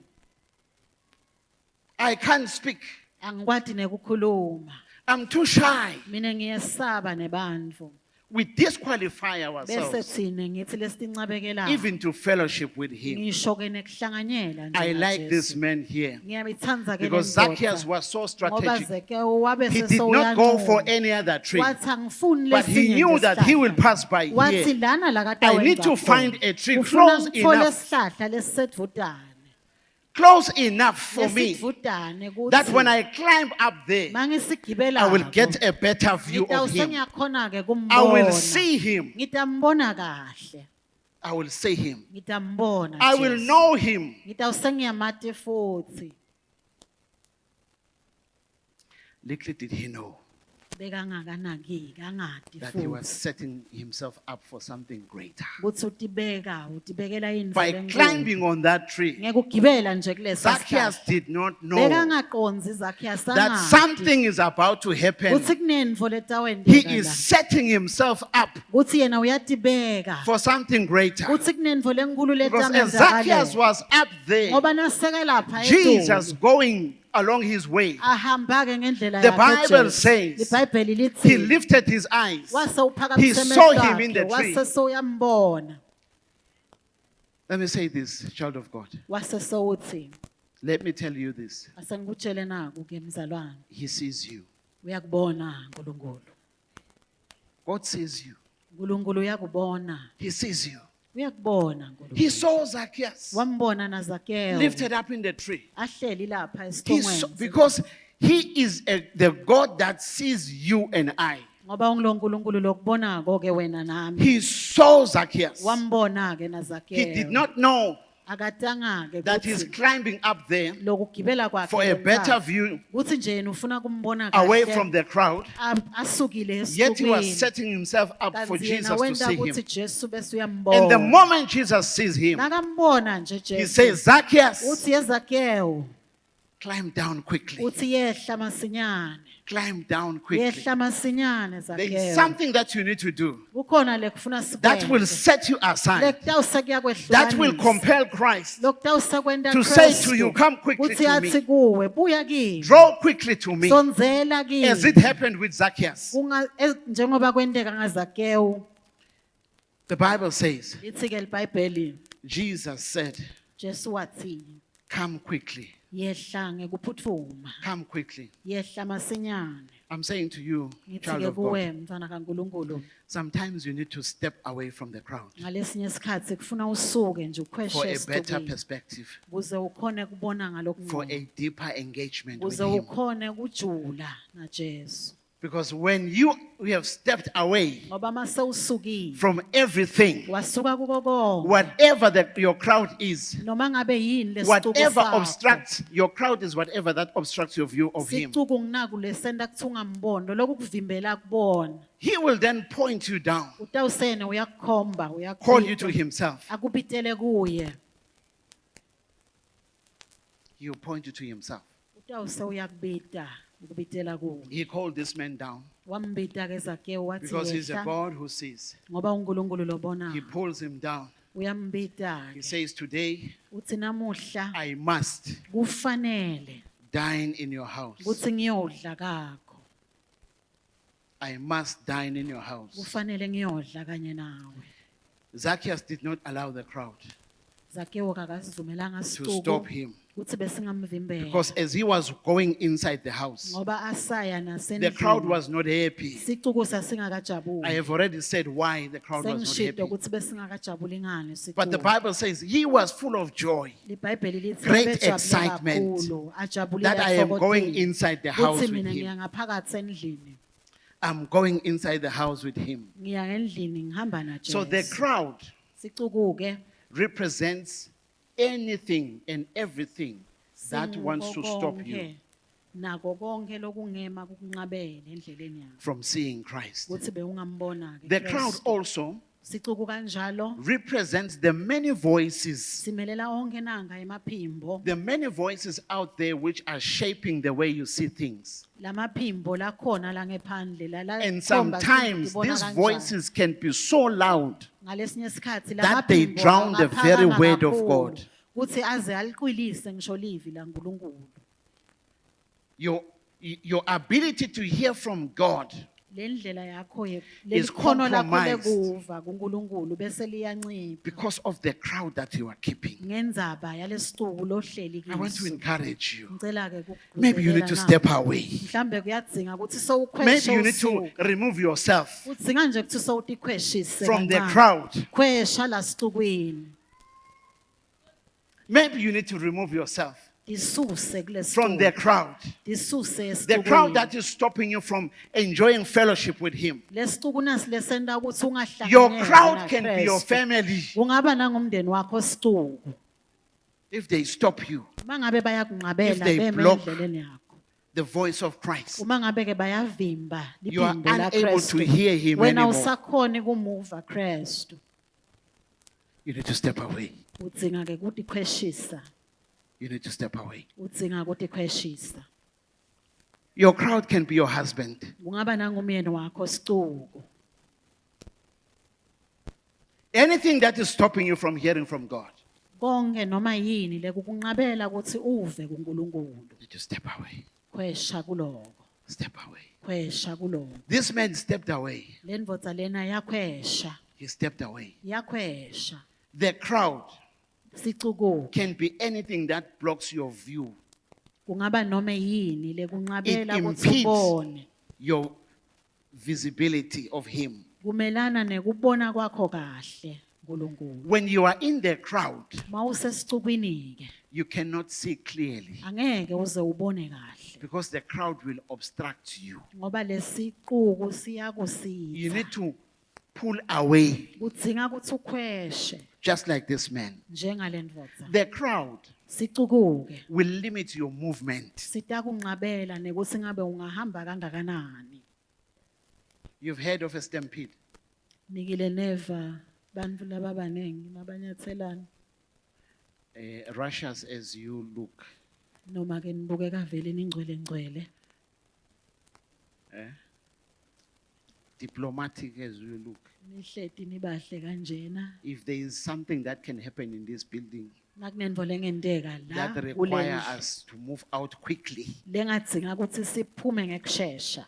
I can't speak. Angikwadi nekukhuluma. I'm too shy. Mina ngiyesaba nebantfu. We disqualify Bese ourselves thina ngithi lesitincabekela. even to fellowship with him. Ngisho ke nekuhlanganyela nje I na like Jesu. this man here Ngiyabithanda ke because lendoda. Zacchaeus was so Ngoba strategic. Zakhewu wabe He did not go for sesoyanquma. any other tree, Wathi angifuni but he lesinye knew nje that he isihlahla. will pass by Wathi here. lana la kade I need awenza to khona. find a tree Ufuna close ngithole enough, isihlahla lesisedvutane. close enough for me Lesidvutane ukuthi that when I climb up there, mangisigibela I will get a better view of him. ngiyakhona ke I will kumbona. see him. Ngitambona kahle. I will see him. Ngitambona. I will Jesu. know him. Ngitawusengiyamati futhi. Little did he know Bekangakanaki, angadi that he was futhi. setting himself up for something greater. Ukuthi utibekela indlu By lenkulu. climbing on that tree, Ngekugibela nje kulesi Zacchaeus sihlahla. did not know Bekangaqonzi Zacchaeus that angadi. something is about to happen. Kuthi kunenvo He letawendeka is la. setting himself up Kuthi yena uyatibeka. for something greater. Kuthi kunenvo lenkulu Because as Zacchaeus letangenzakale. was up there, Ngoba naseka lapha Jesus eTulu. going along his way, Ahamba ke ngendlela The yakhe Bible uJesu. says iBhayibheli he lithi lifted his eyes. wase He uphakamise saw amehlo him in the akhe, tree. wase soyambona. Let me say this, child of God. Wase sowuthi Let me tell you this. asengikutshele naku ke mzalwane. He sees you. Uyakubona uNkulunkulu. God sees you. uNkulunkulu uyakubona. He sees you. Uyakubona He uNkulunkulu. saw Zacchaeus Wambona na Zakhewu. lifted up in the tree. Ahleli lapha He saw, esithongweni. because he is the God that sees you and I. Ngoba uNkulunkulu lokubonako ke wena nami. He saw Zacchaeus. Wambona ke na Zakhewu. He did not know akatanga ke that he's kuthi climbing up there lokugibela kwakhe for a better lomhlaba. view Kuthi nje yena ufuna kumbona away kahle. from the crowd. Asukile Yet he was esithubeni. setting himself up for Kanti Jesus yena to wenda see ukuthi him. Jesu bese And the uyambona. moment Jesus sees him, Nakambona nje he Jesu. says, Zacchaeus, Uthi Zakhewu, climb down quickly. uthi yehla masinyane. Climb down quickly. Yehla masinyane There is Zakhewu. something that you need to do Kukhona lekufuna that will sikwenze. set you aside, Lekutawuse kuyakwehlwanisa. that will compel Christ Lokutawuse kwenda to say Kristu. to you, come quickly Uthi to me. athi kuwe buya kimi. Draw quickly to me, Sonzela kimi. as it happened with Zacchaeus. Njengoba kwendeka ngaZakhewu. The Bible says, Lithi ke iBhayibheli Jesus said, Jesu wathi come quickly Yehla ngekuphuthuma. Come quickly. Yehla masinyane. I'm saying to you, Ngithi child ke of God, kuwe mfana kaNkuluNkulu. sometimes you need to step away from the crowd Ngalesinye isikhathi kufuna usuke nje for ukhweshe a better esitubini. perspective, Kuze ukhone kubona for ngalokungqo. a deeper engagement with Kuze Him. ukhone kujula naJesu. Because when you have stepped away Ngoba mase usukile. from everything, Wasuka kuko konke. whatever your crowd is, Noma ngabe yini lesixuku whatever sakho. obstructs, your crowd is whatever that obstructs your view of Him. Sixuku nginaku lesenta kuthunga mbondo lokhu kuvimbela kubona. He will then point you down, Utawusene uyakukhomba call you to uyakukhomba. Himself. Akubitele kuye. He will point you to Himself. Utawuse uyakubita ukubitela kuye. He called this man down Wambita ke Zakewu wathi because He's a yehla God who sees. ngoba uNkulunkulu lobona. He pulls him down. Uyambita He ke. says, today Uthi namuhla I must kufanele dine in your house. kuthi ngiyodla kakho. I must dine in your house. Kufanele ngiyodla kanye nawe. Zacchaeus did not allow the crowd Zakewu akasivumelanga to stop sixuku him kuthi besingamvimbela. because as he was going inside the house, Ngoba asaya the crowd nasendlini. was not happy. Sixuku I sasingakajabuli. have already said why the crowd was not Sengishilo happy. ukuthi besingakajabuli ngani But the sixuku. Bible says he was full of joy IBhayibheli lithi Great babejabule excitement kakhulu, ajabulile that I am athokozile. going inside the house Uthi with mina him. ngiya ngaphakathi endlini. I'm going inside the house with him. Ngiya endlini ngihamba na So the Jesu. crowd Sixuku ke represents anything and everything that wants to stop you nako konke lokungema kukunqabele endleleni yakho from seeing Christ. ukuthi bewungambona ke The crowd Kristu. also Sixuku kanjalo represents the many voices, simelela onke nanga emaphimbo. the many voices out there which are shaping the way you see things. Lamaphimbo lakhona la ngephandle la And khomba sometimes sibona these kanjani. voices can be so loud Ngalesinye isikhathi that they lamaphimbo drown the very angaphakama word of kakhulu, God. Kuthi aze aliqwilise ngisho livi la nkulunkulu. Your ability to hear from God Le ndlela yakho is lekhono lakho compromised lekuva kuNkulunkulu bese liyancipha because of the crowd that you are keeping. ngendzaba yalesicuku lohleli I want to kiso. encourage you. Ngicela ke Maybe you need to ukugcizelela step na. away. Mhlambe kuyadzinga ukuthi Maybe sowukhweshe you need to usuku. remove yourself Udzinga nje ukuthi sowutikhweshise from the kancane. crowd. Khwesha la sicukwini. Maybe you need to remove yourself Disuse from the kulesicuku. crowd. Disuse The crowd that esicukwini. is stopping you from enjoying fellowship with Him. Lesicuku nasi lesenta ukuthi ungahlanganyeli Your na crowd can be your Kristu. family Kungaba nangumndeni wakho sicuku. if they stop you. Mangabe If bayakunqabela they beme block endleleni yakho. the voice of Christ. Uma ngabe ke bayavimba You are liphimbo la unable to Kristu. hear Him Wena anymore. usakhona kumuva Kristu. You need to step away. Udzinga ke ukuthi khweshisa. You need to step away. Udzinga ukuthi khweshisa. Your crowd can be your husband. Kungaba nangumyeni wakho sicuku. Anything that is stopping you from hearing from God, Konke noma yini lekukunqabela ukuthi uve kuNkulunkulu. you need to step away. Khwesha kuloko. Step away. Khwesha kuloko. This man stepped away. Lendvodza lena yakhwesha. He stepped away. Yakhwesha. The crowd Sicuku. can be anything that blocks your view, Kungaba noma yini lekunqabela It ukuthi impedes. ubone. your visibility of Him. Kumelana nekubona kwakho kahle uNkulunkulu. When you are in the crowd, Mawusesicukwini ke you cannot see clearly angeke uze ubone kahle because the crowd will obstruct you. ngoba lesiquku You siyakusitha. need to pull away, Kudzinga ukuthi ukhweshe just like this man. njengalendvodza. The crowd Sicuku ke will limit your movement. sitakunqabela nekuthi ngabe ungahamba kangakanani. You've heard of a stampede. Nikile neva bantfu lababanengi mabanyatselana Russians as you look. noma ke nibukeka vele ningcwele ngcwele. Diplomatic as you look. Nihleti nibahle kanjena. If there is something that can happen in this building Nakunenvo lengenteka la that require kulendlu us to move out quickly, lengadzinga ukuthi siphume ngekusheshsha.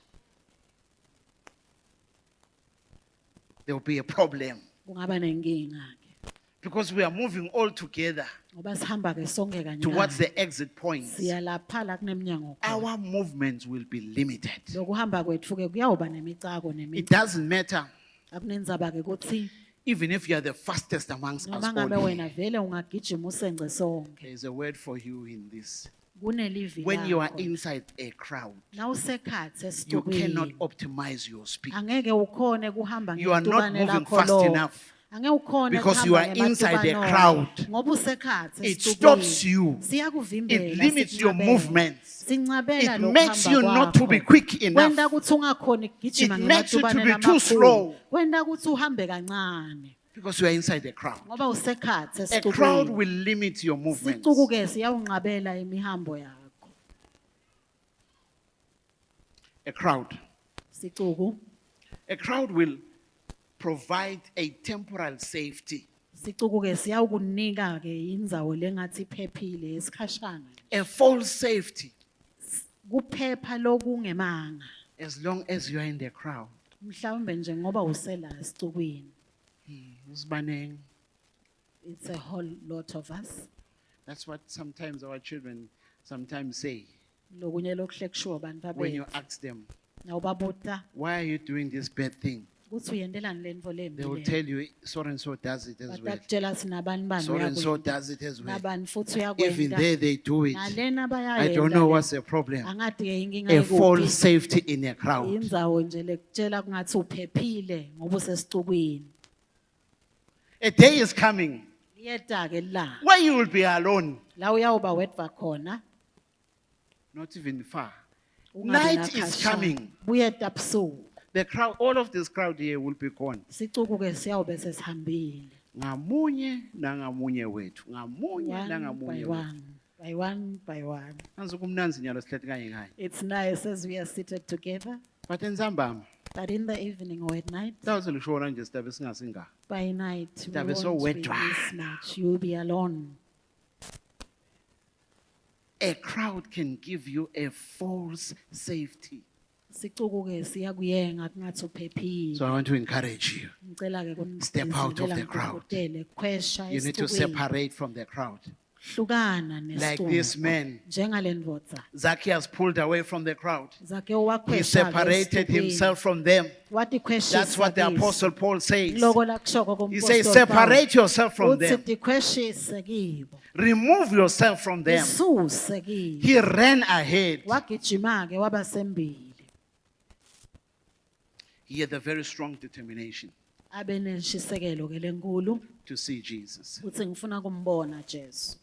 there will be a problem. Kungaba nenkinga ke. Because we are moving all together ngoba sihamba ke sonke towards kanye the exit points. siya lapha la kunemnyango khona. Our movements will be limited. Lokuhamba kwethu ke kuyawuba nemicako It doesn't matter akunenzaba ke ukuthi even if you are the fastest amongst us noma ngabe all. wena vele ungagijima usengce sonke. There is a word for you in this. Kunelivi When you are lakho. inside a crowd, Nawusekhatsi you cannot esitubini optimize your speed. angeke ukhone kuhamba You are not ngetubane moving lakho fast lo. enough. Angeke ukhone Because you kuhamba are inside a ngematubane crowd. ngoba usekhatsi It esitubini. stops you. Siyakuvimbela, It limits your sikuncabela. movements. Sincabela It lo makes kuhamba you not to be kwakho. quick enough. Kwenta ukuthi ungakhoni ukugijima It makes you to ngematubane be too lamakhulu. slow. Kwenta ukuthi uhambe kancane Because you are inside a crowd. ngoba usekhatsi A crowd esitubini. will limit your movements. Sicuku ke siyawunqabela imihambo yakho. A crowd. Sicuku will provide a temporal safety. Sicuku ke siyawukunika ke indzawo lengathi iphephile esikhashana. A false safety. Kuphepha lokungemanga. As long as you are in the crowd. Mhlawumbe nje ngoba usela esicukwini. Usbaneng. It's a whole lot of us. That's what sometimes our children sometimes say Lokunye lokuhle kushiwo bantu when you abethu. ask them, Nawubabuta why are you doing this bad thing? ukuthi uyendelani lento They will lembi. tell you, so and so does it as well. Batakutshela sinabani bani So and so uyakwenta. does it as well. Nabani futhi Even uyakwenta. there they do it. Nalena I don't know bayayenza. what's the problem. Angati ke inkinga A ikuphi. false safety in a crowd. Indzawo nje lekutshela kungathi uphephile ngoba usesicukwini. A day is coming Liyeta ke la. where you will be alone, La uyawuba wedva khona. not even far. ungabi Night is nakhashana. coming. Buyeta busuku. The crowd, all of this crowd here will be gone. Sicuku ke siyawube sesihambile. Ngamunye nangamunye wethu. Ngamunye One nangamunye by wethu. one. By one by one. Nansi kumnanzi nyalo sihleti kanye kanye. It's nice as we are seated together. But enzambama, But in the evening or at night, tawuze lishona nje sitabe singasinga. by night, we Tabe so won't be wedwa. this much. You'll be alone. A crowd can give you a false safety. Sicuku ke siyakuyenga kungathi So uphephile. I want to encourage you. Ngicela ke Step out of the crowd. Kwesha You need to esicukwini. separate from the crowd. Hlukana Like nesicuku. this man, Njengalendvodza. Zacchaeus pulled away from the crowd. Zake He wakwesha separated himself from them. Wathi kweshisa That's what the kiso. Apostle Paul says. Loko la kushoko He kumpostoli says, Paul. separate yourself from Uthi them. tikweshise kibo. Remove yourself from them. Isuse kibo. He ran ahead. Wagijima ke waba sembili. He had a very strong determination Abe neshisekelo ke lenkulu to see Jesus, uthi ngifuna kumbona Jesu.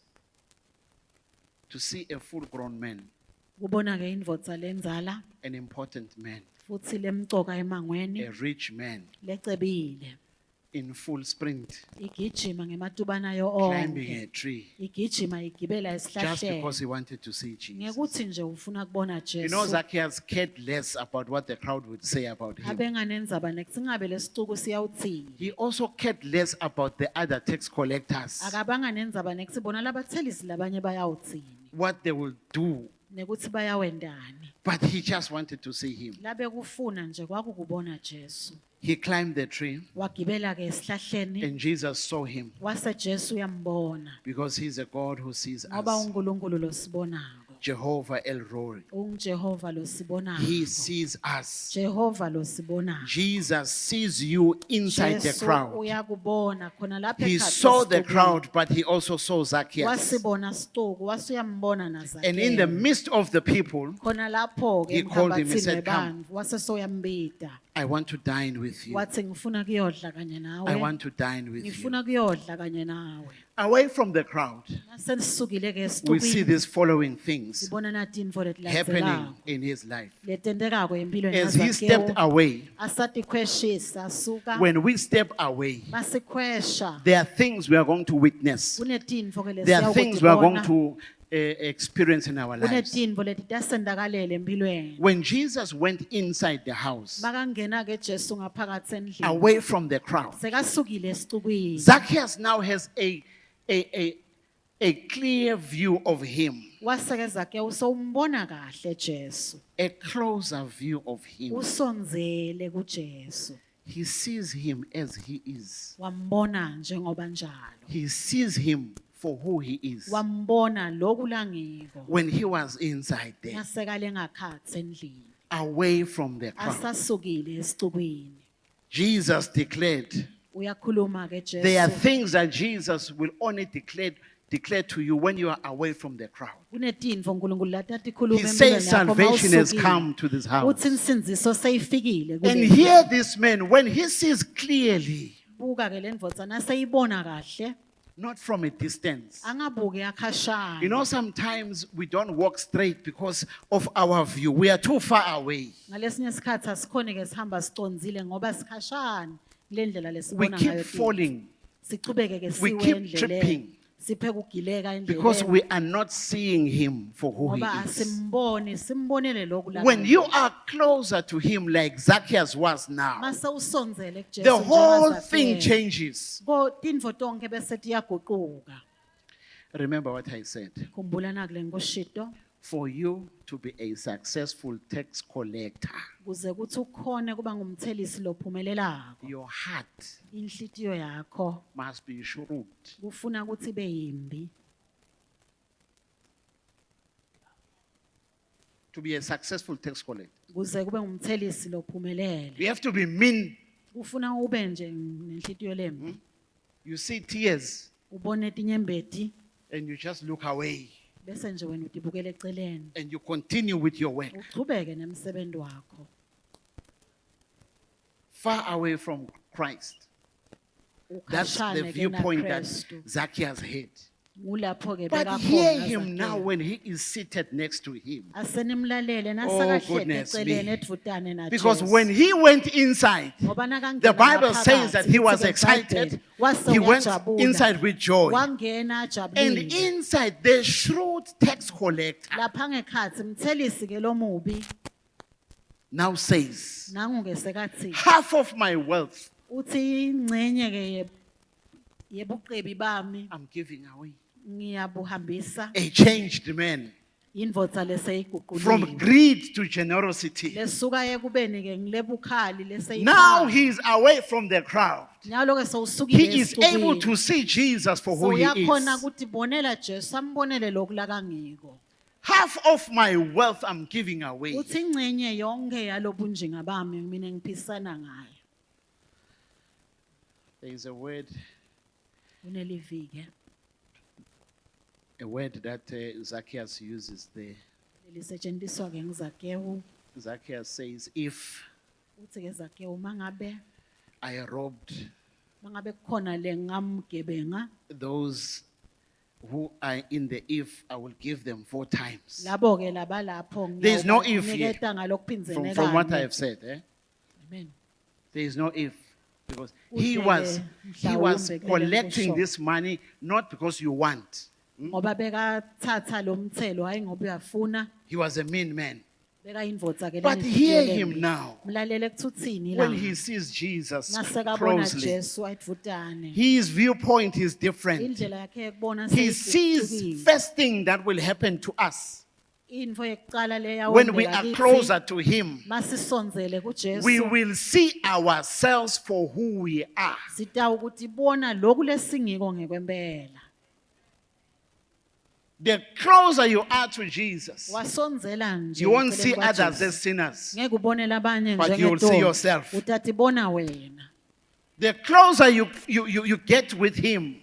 to see a full-grown man, Kubona ke indvodza lenzala an important man, futhi lemcoka emangweni a rich man, lecebile. in full sprint, Igijima ngematubana yo climbing onke. a tree, Igijima igibela just esihlahleni. because he wanted to see Jesus. Ngekuthi nje ufuna kubona You know, Jesu. Zacchaeus cared less about what the crowd would say about him. Abenganenzaba nekungabe lesicuku siyawuthini. He also cared less about the other tax collectors, Akabanga nenzaba nekusibona labathelisi labanye bayawuthini. what they will do, Nekuthi bayawendani. but he just wanted to see him. Labe kufuna nje kwakukubona Jesu. He climbed the tree, Wagibela ke esihlahleni. and Jesus saw him Wase Jesu uyambona because he's a God who sees ngoba us. uNkulunkulu losibonako. Jehovah El Roy. UnJehova losibonako. He sees us. Jehova losibonako. Jesus sees you inside the Jesu crowd. uyakubona khona lapha He ekhaya saw the esitubwini. crowd, but he also saw Zacchaeus. Wasibona situku, wasuyambona na And in the Zakhewu. midst of the people, Khona lapho He ke called him, he emkhabathini said, webantu wase soyambida. I want to dine with you. Wathi ngifuna kuyodla kanye I nawe. want to dine with you. Ngifuna kuyodla kanye nawe. Away from the crowd, Nase nisukile ke we see esitubwini. these following things Sibona nathi info happening letilandzelako. in his life. Letentekako empilweni As he stepped yaZakhewu. away, Asatikhweshisa suka. when we step away, Masikhwesha. there are things we are going to witness. Kunetinfo ke There are things we are going lesiyakutibona. to experience in our lives. Kunetinfo leti tasendakalele empilweni. When Jesus went inside the house, Makangena ke Jesu ngaphakathi endlini. away from the crowd, Sekasukile esicukwini. Zacchaeus now has a clear view of him, Waseke Zakhewu sowumbona kahle Jesu. a closer view of him. Usonzele kuJesu. he sees him as he is. wambona njengoba njalo. He sees him for who he is. Wambona lokulangiko. When he was inside there, Ngasekale ngakhathi endlini. away from the crowd, Asasukile esicubwini. Jesus declared, Uyakhuluma ke there are Jesu. things that Jesus will only declare to you when you are away from the crowd. Kunetinto uNkulunkulu latathi khuluma He says empilweni yakho salvation has mawusukile. come to this house. Uthi insinziso seyifikile And kule. here this man, when he sees clearly, Buka ke lendvodzana seyibona kahle. not from a distance. Angabuki akhashana. You know, sometimes we don't walk straight because of our view. We are too far away. Ngalesinye isikhathi asikhoni ke sihamba sicondzile ngoba sikhashana kulendlela We lesibona keep ngayo. falling Sichubeke ke We siwe keep endleleni. tripping Siphe kugileka because endleleni. we are not seeing him for who he Ngoba is. asimboni, simbonele lokhu la. When you are closer to him like Zacchaeus was now, Mase usondzele kuJesu the whole njengaZakhewu. thing changes. Tintfo tonke bese tiyaguquka. Remember what I said. Khumbula na kule ngoshito For you to be a successful tax collector, kuze kuthi ukhone kuba ngumthelisi lophumelelako. your heart Inhlitiyo yakho must be shrewd. kufuna ukuthi ibe yimbi. To be a successful tax collector, Kuze kube ngumthelisi lophumelele. you have to be mean. Ufuna ube nje nenhlitiyo lembi. You see tears Ubone tinyembeti and you just look away bese nje wena utibukele eceleni. and you continue with your work. Uchubeke nemsebenzi wakho. Far away from Christ. That's the Ukhashane ke viewpoint that naKristu. Zacchaeus had. Ngulapho ke But beka hear khona him now Zakhewu. when he is seated next to him. Asenimlalele Oh, nasakahlete goodness eceleni me. edvutane na Because Jesu. when he went inside, Ngoba nakangena the Bible ngaphakathi, says that he was lithi ke excited. eBhayibheli, wase He went uyajabula. inside with joy. Wangena And ajabulile. inside, the shrewd tax collector Lapha ngekhathi mthelisi ke lomubi now says, nangu ngesekathi half of my wealth uthi ingcenye ke yebuqebi bami I'm giving away. ngiyabuhambisa. A changed man Indvodza from leseyiguqulile. greed to generosity. Lesuka ekubeni ke ngilebukhali Now leseyipha. he is away from the crowd. Nyalo ke sowusukile He is able esicubwini. to see Jesus for who he Uyakhona is. ukuthi bonela Jesu ambonele lokhu lakangiko. Half of my wealth I'm giving away. Uthi ingcenye yonke yalobunjinga bami mina ngiphisana ngayo. There is a word Kunelivike that Zacchaeus uses there. lisetshenziswa ke ngiZakhewu. Zacchaeus says, if Uthi ke Zakhewu mangabe I robbed kukhona le ngamgebenga those who are in the if, I will give them 4 times. labo ke labalapho There is no if here. ngiyaketa ngalokuphindzeleka. From what I have said, Amen. there is no if. Because he Uthi-ke, was mhlawumbe kulele collecting nkusho. this money not because you want. Ngoba bekathatha lo mthelo hayi ngoba uyafuna. He was a mean man. Bekayindvodza ke But lenhlitiyo hear lembi. him now. Mlalele kuthutsini When la. he sees Jesus Nasekabona closely, Jesu ayidvutane. his viewpoint is different. Indlela yakhe yekubona He sees seyiguqukile. first thing that will happen to us Intfo yekucala leya when we are closer to him. masisondzele kuJesu. We will see ourselves for who we are. Sitawu ukuthi bona lokhu lesingiko ngekwempela. The closer you are to Jesus, Wasondzela nje. you won't eceleni see kwaJesu. others as sinners. Ngeke ubonele abanye But you will see njengedolo. yourself. Utatibona wena. The closer you get with him,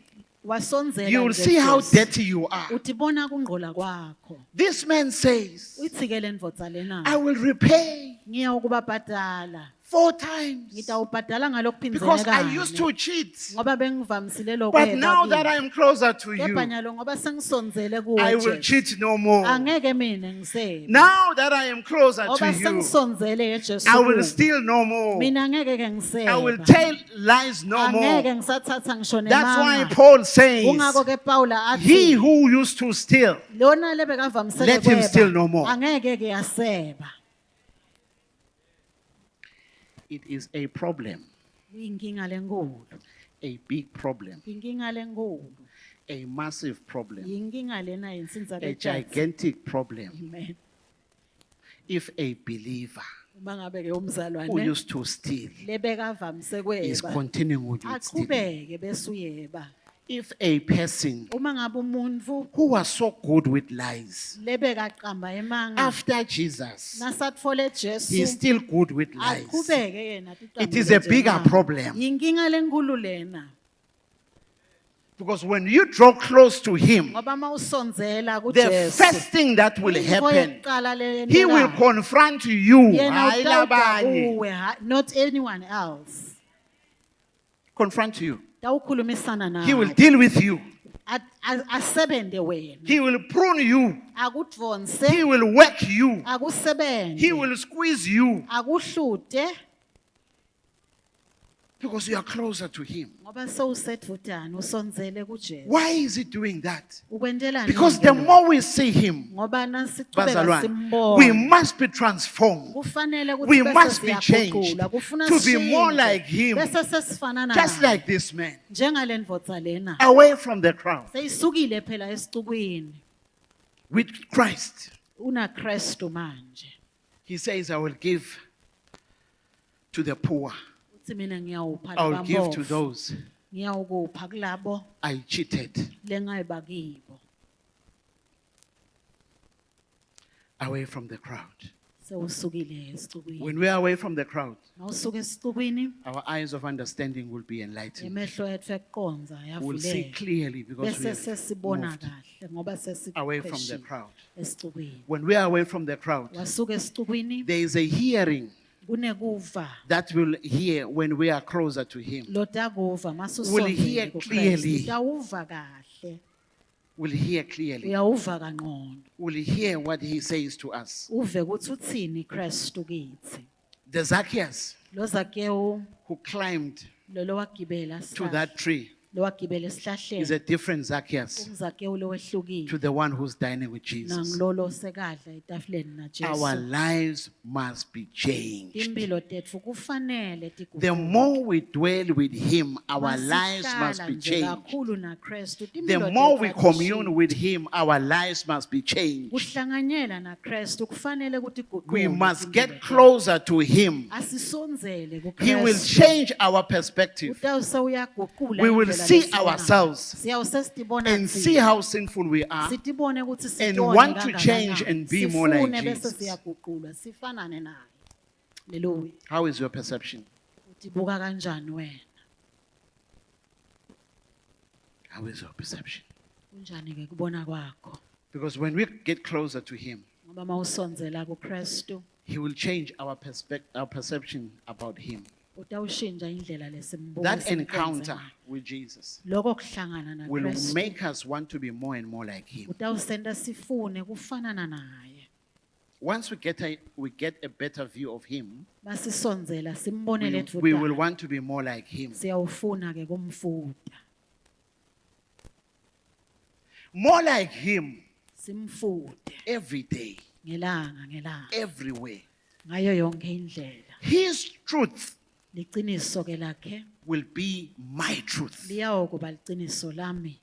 Wasondzela you will nje see how Jesu. dirty you are. Utibona kungqola kwakho. This man says, Uthi ke lendvodza lena. I will repay Ngiya ukubabhadala. 4 times Ngitawubhadala because I ngalokuphindzeleka. used to cheat. Ngoba bengivamisile lokho. But now that I am closer to Kepha you, nyalo ngoba sengisondzele kuwe I will Jesu. cheat no more. Angeke mina ngisebe. Now that I am closer Ngoba to you, sengisondzele Jesu. I will steal no more. Mina angeke ke I will ngisebe. tell lies no Angeke more. ngisathatha ngisho That's why nemanga. Paul says, Kungako ke Paula he athi who used to steal, lona lebekavamisele let him steal no more. Angeke ke yaseba. it is a problem, Inkinga lenkulu. a big problem, Inkinga lenkulu. a massive problem, Inkinga lena yinsinza a kejazi. gigantic problem. Amen. If a believer Mangabe ke who umzalwane used to steal lebekavamise is kweba continuing with stealing. aqhubeke bese uyeba. If a person Uma ngabe umuntu who was so good with lies, lebekaqamba emanga after Jesus, nasatfole he's Jesu still good with lies. aqhubeke yena It is a bigger problem. Inkinga lenkulu lena Because when you draw close to him, ngoba mawusonzela the kuJesu first thing that will into happen, yokuqala le he will yentekayo, confront you. yena Hayi utawuca labanye. kuwe, not anyone else. Confront you. Tawukhulumisana He will nawe. deal with you. Asebente wena. He will prune you. Akudvonse, He will work you. akusebente. He will squeeze you Akuhlute because you are closer to him. ngoba sewusedvutane usonzele kuJesu. Why is he doing that? Ukwentelani Because ke the lokhu? more we see him, Ngoba nasiqhubeka bazalwane, simbona, we must be transformed. kufanele ukuthi We bese must be changed siyaguqula, kufuna to be more sishintshe, like him, bese sesifana just naye. like this man, Njengale ndvodza lena away from the crowd seyisukile phela esixukwini with Christ. una Kristu manje. He says, I will give to the poor. Uthi mina ngiyawupha I will give to labampofu, those ngiyawukupha kulabo I cheated. lengayiba kibo. Away from the crowd. Sewusukile esixukwini. When we are away from the crowd, Mawusuka esixukwini, our eyes of understanding will be enlightened. emehlo ethu ekuqonza We'll see ayavuleka. clearly because we Bese have sesibona moved kahle ngoba away from the sesipheshile crowd. esixukwini. When we are away from the crowd, Wasuka esixukwini, there is a hearing kunekuva that will hear when we are closer to him. lotakuva Will hear masusondele clearly. kuKristu. Utawuva kahle, Will hear clearly. uyawuva kangcono. Will hear what he says to us. Uve ukuthi uthini Kristu kithi. The Zacchaeus Lo Zakhewu who climbed lo wagibela to that tree lo wagibela is esihlahleni. a different Zacchaeus Umzakhewu lo to wehlukile. the one who's dining with Jesus. Nangilolo sekadla etafuleni na Our Jesu. lives must be changed. Impilo tetfu kufanele The tiguquke. more we dwell with him, our lives must Masihlala be nje changed. kakhulu na Kristu, The impilo more tetfu we ayishintshe. commune with him, our lives must be changed. Kuhlanganyela na Kristu kufanele ukuthi guquke. We must impilo get tetfu. closer to him. Asisonzele He will kuKristu. change our perspective. Utawuse uyaguqula We will indlela see lesibona. ourselves Siyawuse sitibona and thina. see how sinful we are Sitibone ukuthi and sitone want to kangakanani. change and be more like Sifune bese Jesus. siyaguqulwa sifanane naye. Hallelujah. How is your perception? Utibuka kanjani wena? How is your perception? Kunjani ke kubona kwakho? Because when we get closer to him, Ngoba mawusonzela kuKristu, he will change our perception about him. utawushintsha indlela lesimbuka. That encounter with Jesus lokho kuhlangana na will Kristu make us want to be more and more like him. utawusenda sifune kufanana naye. Once we get a better view of him, Basisonzela simbone letfu we will want to be more like him. siyawufuna ke kumfuta. More like him Simfute every day, ngelanga everywhere. ngayo yonke indlela. His truth Liqiniso ke lakhe will be my truth. liyawokuba liqiniso lami.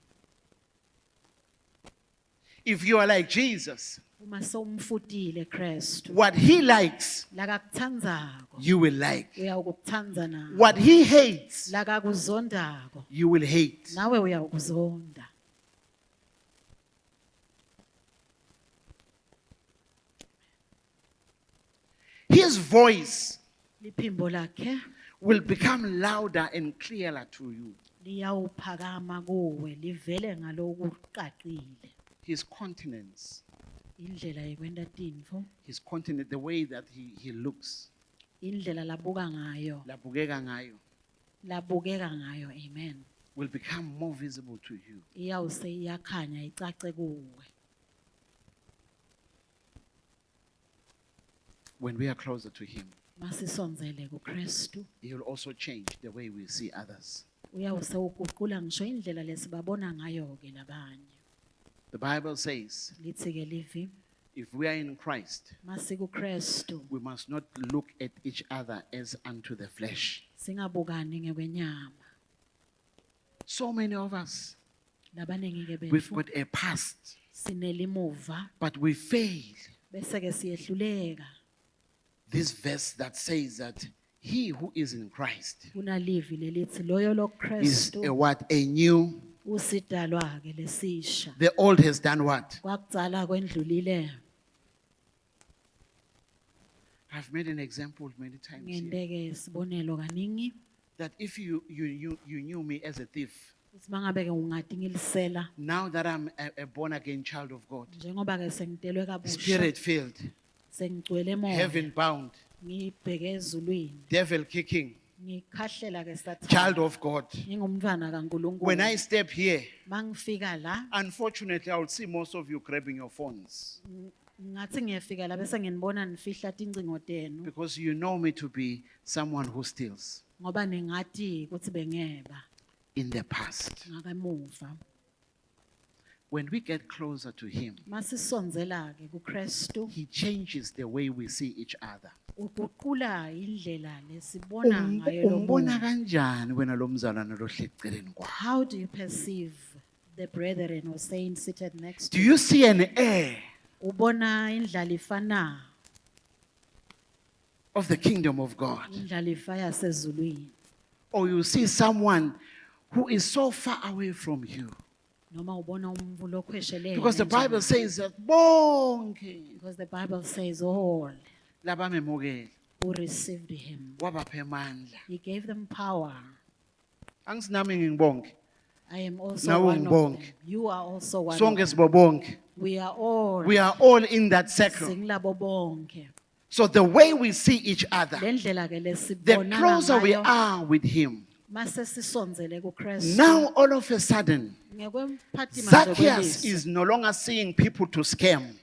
If you are like Jesus, Uma sowumfutile Kristu, what he likes, lakakuthandzako you will like. uyawukuthandza nawe. What he hates, Lakakuzondako you will hate. nawe uyawukuzonda. His voice Liphimbo lakhe will become louder and clearer to you. liyawuphakama kuwe livele ngalokucacile. His countenance, Indlela yekwenta tintfo, the way that he looks, indlela labuka ngayo, labukeka ngayo, amen. will become more visible to you. Iyawuse iyakhanya icace kuwe. When we are closer to him, Masisonzele kuKristu, he will also change the way we see others. uyawuse uguqula ngisho indlela lesibabona ngayo ke labanye. The Bible says, Lithi ke livi, if we are in Christ, masikuKristu, we must not look at each other as unto the flesh. singabukani ngekwenyama. So many of us, Labaningi ke we've betfu got a past, sinelimuva but we fail bese ke siyehluleka this verse that says that he who is in Christ Kunalivi lelithi loyo is loKristu a what? A new. usidalwa ke lesisha. The old has done what? Kwakucala kwendlulile. I've made an example many times here, Ngendeke sibonelo kaningi. that if you knew me as a thief, Uthi mangabe ke ungadingilisela now that I'm a born again child of God, njengoba ke sengitelwe kabusha spirit filled, sengigcwele emoya heaven bound, ngibheke ezulwini devil kicking, ngikhahlela ke child sathana of God. ngingumntwana When I kaNkulunkulu step here, mangifika la unfortunately, I will see most of you grabbing your phones ngathi ngiyefika la bese nginibona nifihla tincingo tenu because you know me to be someone who steals ngoba ningathi ukuthi bengeba in the past. ngakamuva When we get closer to Him, masisonzela ke kuKristu He changes the way we see each other. uguqula indlela lesibona ngayo lo Umbona muntu. kanjani wena lo mzalwane lo hleli eceleni kwakho? How do you perceive the brethren or saints seated next Do to you see an heir ubona indlala ifana of the kingdom of God? indlala ifa yasezulwini Or you see someone who is so far away from you? noma ubona umuntu lokhweshelene Because the njani? Bible says that bonke Because the Bible says all labamemukele who received him wabapha amandla. he gave them power. Angisinami ngingibonke. I am also Nawe one of them. ngibonke. You are also one Sonke of them. sibo bonke. We are all We are all in that circle. singilabo bonke. So the way we see each other, Lendlela ke the lesibona closer we ngayo are with Him. mase sisonzele kuKristu. Now all of a sudden, Ngekwemphathi manje Zacchaeus kwelizwi. is no longer seeing people to scam.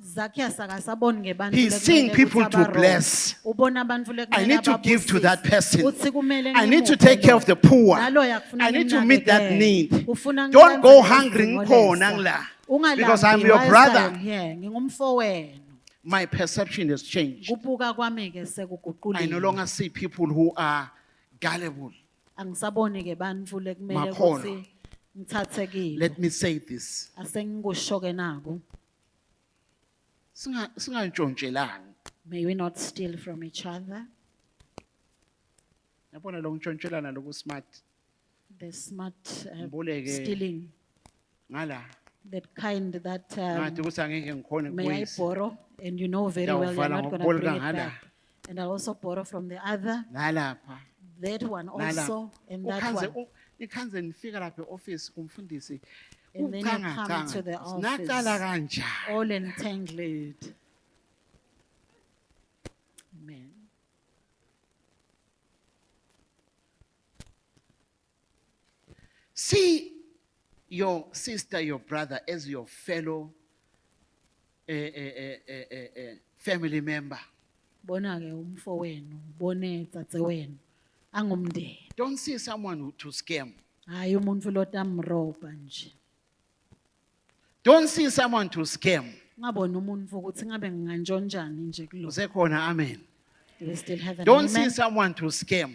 Zacchaeus akasaboni ngebantu He's lekumele seeing people ukuthi to abarobhe. bless. Ubona abantu lekumele I need to give to that ababusise. person. Uthi kumele I need to ngimuphe take care lo. of the poor. Naloya kufuna I need to meet that ngimnakekele. need. Ufuna Don't go ngimenzele hungry izidingo ngikhona lesa. ngila. Ungalambi, Because I'm your why is brother. I am here? Ngingumfowenu. My perception has changed. Kubuka kwami ke I no sekuguqulile. longer see people who are gullible. Angisaboni ke bantu lekumele Makhono. ukuthi ngithathekile. Let me say this. Asengikusho ke naku. Singantshontshelayo. May we not steal from each other. Yabona lo ntshontshelana loku smart The smart Ngibuleke. stealing. ngala. That kind that Ngathi ukuthi angeke ngikhone may I ukuyisa. borrow and you know very well you're Ngiyawuvala not going to ngokuboleka bring it ngala. back. And I'll also borrow from the other, Nalapha. that one also, and that Ukhanze one. ikhanze nifika lapha e-office kumfundisi. And then you come to the office. Naqala kanjani? All entangled. Amen. See your sister, your brother as your fellow family member. Bona ke umfowenu, bone tsatse wenu. Angumndeni. Don't see someone to scam. Hayi umuntu lotamroba nje. Don't see someone to scam. Ngabona umuntu ukuthi ngabe ngingantshontshani nje kulo. Usekhona, amen. Do we still have an Don't see amen? someone to scam.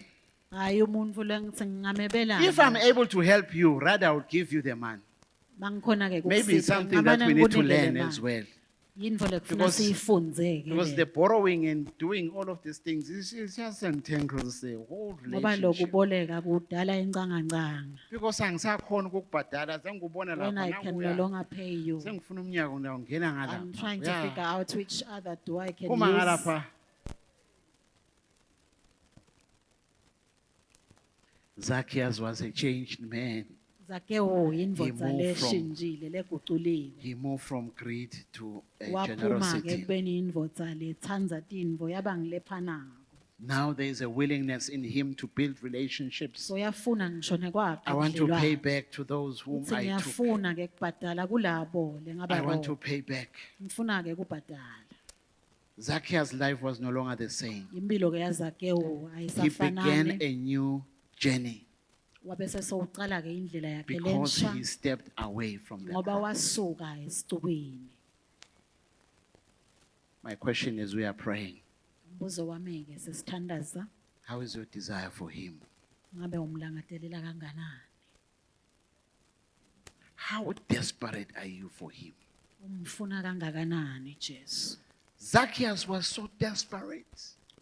Hayi umuntu lengithi ngingamebelana. If I'm able to help you, rather I will give you the man. Mangikhona ke Maybe it's something that we need to learn as well. Yinto lekufuna Because- siyifunze Because ke. the borrowing and doing all of these things is just entangles the whole Ngoba relationship. lokuboleka kudala incangancanga. Because angisakhona ukukubhadala sengikubona When I lapha can no nanguya. longer pay you. Sengifuna umnyaka ndawo ngena I'm trying to ngalapha. figure out which other do I can Uma use. ngalapha. Zacchaeus was a changed man. Zakhewu He indvodza moved from- leshinjile leguqulile. He moved from greed to Waphuma ke generosity. kubeni indvodza letsandza tintfo yaba ngilephanako. Now there is a willingness in him to build relationships. So yafuna ngisho nekwakhe I want to pay budlelwano. back to those whom Uthi I took. ngiyafuna ke kubhadala kulabo I want to lengaba pay back. ngifuna ke kubhadala. Zacchaeus' life was no longer the same. Impilo ke yazakhewu He began ayisafanani. a new journey Wabese sowuqala ke indlela yakhe because lensha he stepped away from the ngoba cross. wasuka esicubeni. My question is, we are praying. Umbuzo wami ke sesithandaza How is your desire for him? ngabe umlangatelela kanganani? How desperate are you for him? Umfuna kangakanani Jesu? Zacchaeus was so desperate.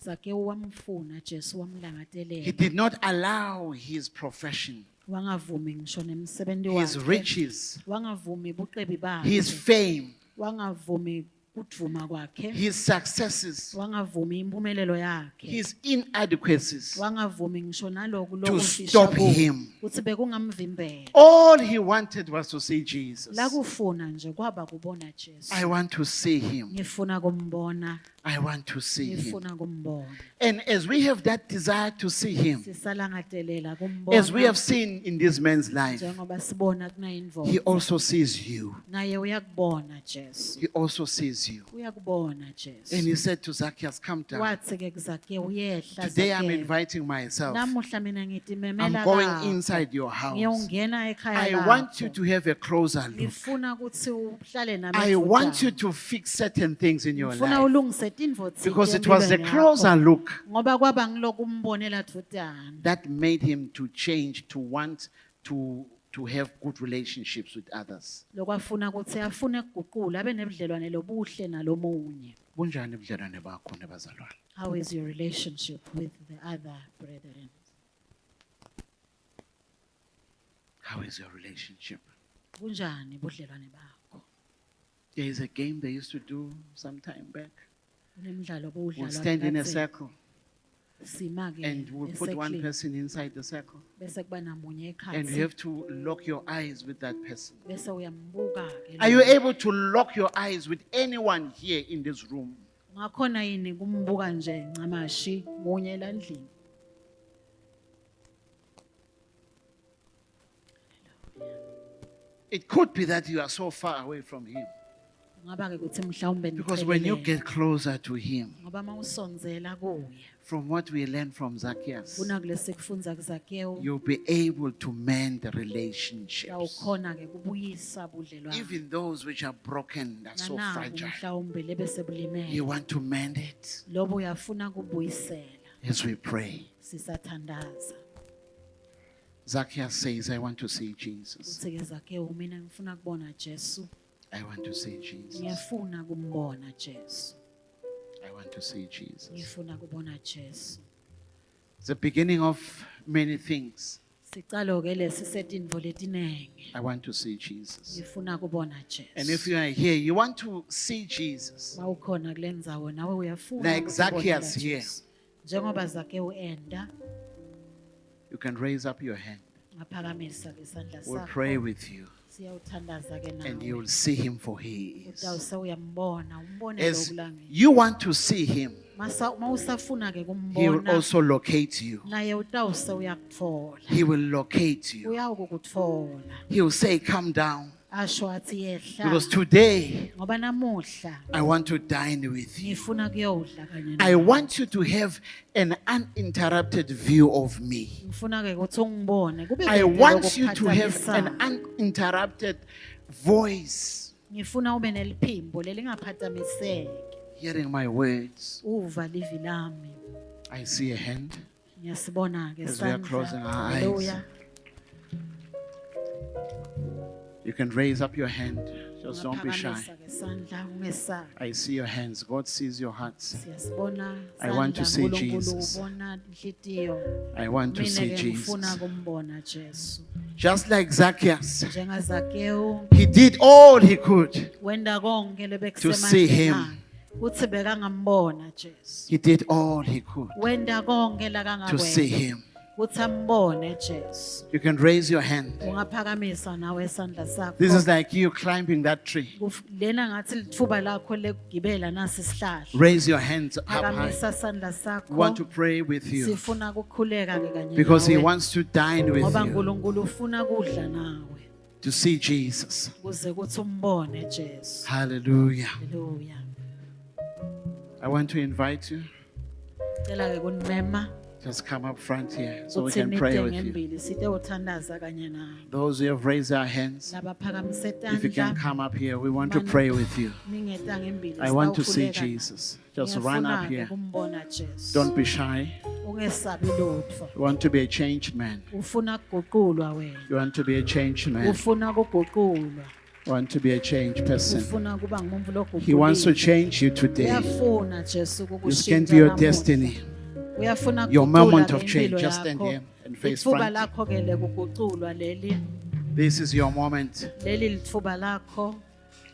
Zakhewu wamfuna Jesu He wamlangatelela. did not allow his profession, Wangavumi ngisho nemsebenzi his wakhe. riches, Wangavumi buqebi his bakhe. fame, Wangavumi ukuvuma kwakhe. his successes, Wangavumi impumelelo yakhe. his inadequacies Wangavumi ngisho naloku to lokufisha stop kuye. him. Kuthi bekungamvimbela. All he wanted was to see Jesus. La kufuna nje kwaba kubona Jesu. I want to see him. Ngifuna kumbona. I want to see him. Ngifuna kumbona. And as we have that desire to see him, Sisalangatelela as we kumbona. have seen in this man's life, Njengoba sibona he kunayindvodza. also sees you. Naye uyakubona Jesu. He also sees you. Uyakubona Jesu. And he said to Zacchaeus, come down. Wathi ke kuzakhewu uyehla Today I'm Zakhewu. inviting myself. Namuhla mina ngithi I'm memela going kakho. inside your house. Ngiyongena ekhaya I lakho. want you to have a closer look. Ngifuna ukuthi uhlale nami. I want you ekudala. to fix certain things in your Ngifuna life. ulungise tintfo thile Because it was the empilweni closer yakho. look Ngoba kwaba ngiloku umbonela thutana. that made him to change, to want to have good relationships with others. Lokwafuna ukuthi afune ukuguqula abe nebudlelwane lobuhle nalomunye. Bunjani ubudlelwane bakho nebazalwane? How is your relationship with the other brethren? How is your relationship? Bunjani budlelwane bakho? There is a game they used to do some time back. Kunemidlalo We'll bowudlalwa stand in a kadzeni. circle Sima ke and we'll put one eseklini. person inside the circle. Bese kuba namunye And you ekhatsi. have to lock your eyes with that person. Bese uyambuka ke. Are you able to lock your eyes with anyone here in this room? Ngakhona yini kumbuka nje ncamashi munye landlini? It could be that you are so far away from him. Ngaba ke kuthi mhlawumbe Because when you nicelelene. get closer to him, Ngoba mawusonzela kuye from what we learned from Zacchaeus, kunakulesi kufunza kuzakhewu you'll be able to mend the relationships. awukhona ke kubuyisa budlelwane. Even those which are broken, are so Nanaku fragile. mhlawumbe lebese bulimele. You want to mend it Lobo uyafuna kubuyisela as we pray. sisathandaza. Zacchaeus says, I want to see Jesus. Uthi ke zakhewu mina ngifuna kubona Jesu. I want to see Jesus. Ngiyafuna kumbona Jesu. I want to see Jesus. Ngifuna kubona Jesu. It's the beginning of many things. Sicalo ke lesi setindvo letinengi. I want to see Jesus. Ngifuna kubona And Jesu. if you are here, you want to see Jesus. Mawukhona kule ndzawo nawe uyafuna Like ukubonela Zacchaeus here. Jesu. Njengoba Zakhewu enda You can raise up your hand. ngaphakamisa ke isandla We'll sakho. pray with you. Siyawuthandaza ke And you nawe. will see him for he is. Utawuse uyambona, umbone As lokulangeni. you want to see him, Mawusafuna ke he will kumbona, also locate you. naye utawuse uyakutfola. He will locate you. Uyakukutfola. He will say, come down. Asho athi yehla. Because today, Ngoba namuhla I want to dine with you. ngifuna kuyodla kanye I nawe. want you to have an uninterrupted view of me. Ngifuna ke ukuthi ungibone kube I bhede want you to have lokuphatamisana. an uninterrupted voice, Ngifuna ube neliphimbo lelingaphathamiseki. hearing my words. Uva livi lami. I see a hand. Ngiyasibona ke As we are closing sandla. our eyes. Hallelujah. You can raise up your hand. Just don't be shy. Ungaphakamisa ke sandla ungesabi. I see your hands. God sees your hearts. Siyasibona I want to sandla, see uNkulunkulu Jesus. ubona inhliziyo. I want to Mina see ke ngifuna Jesus. kumbona Jesu. Just like Zacchaeus, Njengazakhewu he did all he could. wenda konke To see him. lebekusema uthi bekangambona Jesu. He did all he could Wenda konke to see lakangakwenza him. uthi ambone Jesu. You can raise your hand. Ungaphakamisa nawe isandla sakho. This is like you climbing that tree. Lena ngathi lithuba lakho lekugibela nasi isihlahla. Raise your hands up high. Phakamisa isandla We want to sakho. pray with you Sifuna ukukhuleka ke kanye because he nawe. wants to dine with Ngoba you uNkulunkulu ufuna kudla nawe to see Jesus. ukuze kuthi umbone Jesu. Hallelujah. Haleluya. I want to invite you. Cela ke kunimema Just come up front here so we uthi can pray nide with you. ngembili site uthandaza kanye nawe. Those who have raised their hands, Laba phakamise if you can tandla come up here, we want to pray with you. ningeta ngembili. I want to see sitawukhuleka nawe. Jesus. Just run up Ngiyafuna-ke here. kumbona Jesu. Don't be shy. Ungesabi lutho. You want to be a changed man. Ufuna kuguqulwa wena. You want to be a changed man. Ufuna kuguqulwa. Want to be a changed person. ufuna kuba ngumuntu He wants to loguqulile. change you today. Uyafuna Jesu This can kukushintsha be your namuhla. destiny. Uyafuna Your kuguqula moment of ke change. impilo Just stand yakho. here and face Ithuba front. lakho ke lekuguqulwa leli. This is your moment. Leli lithuba lakho.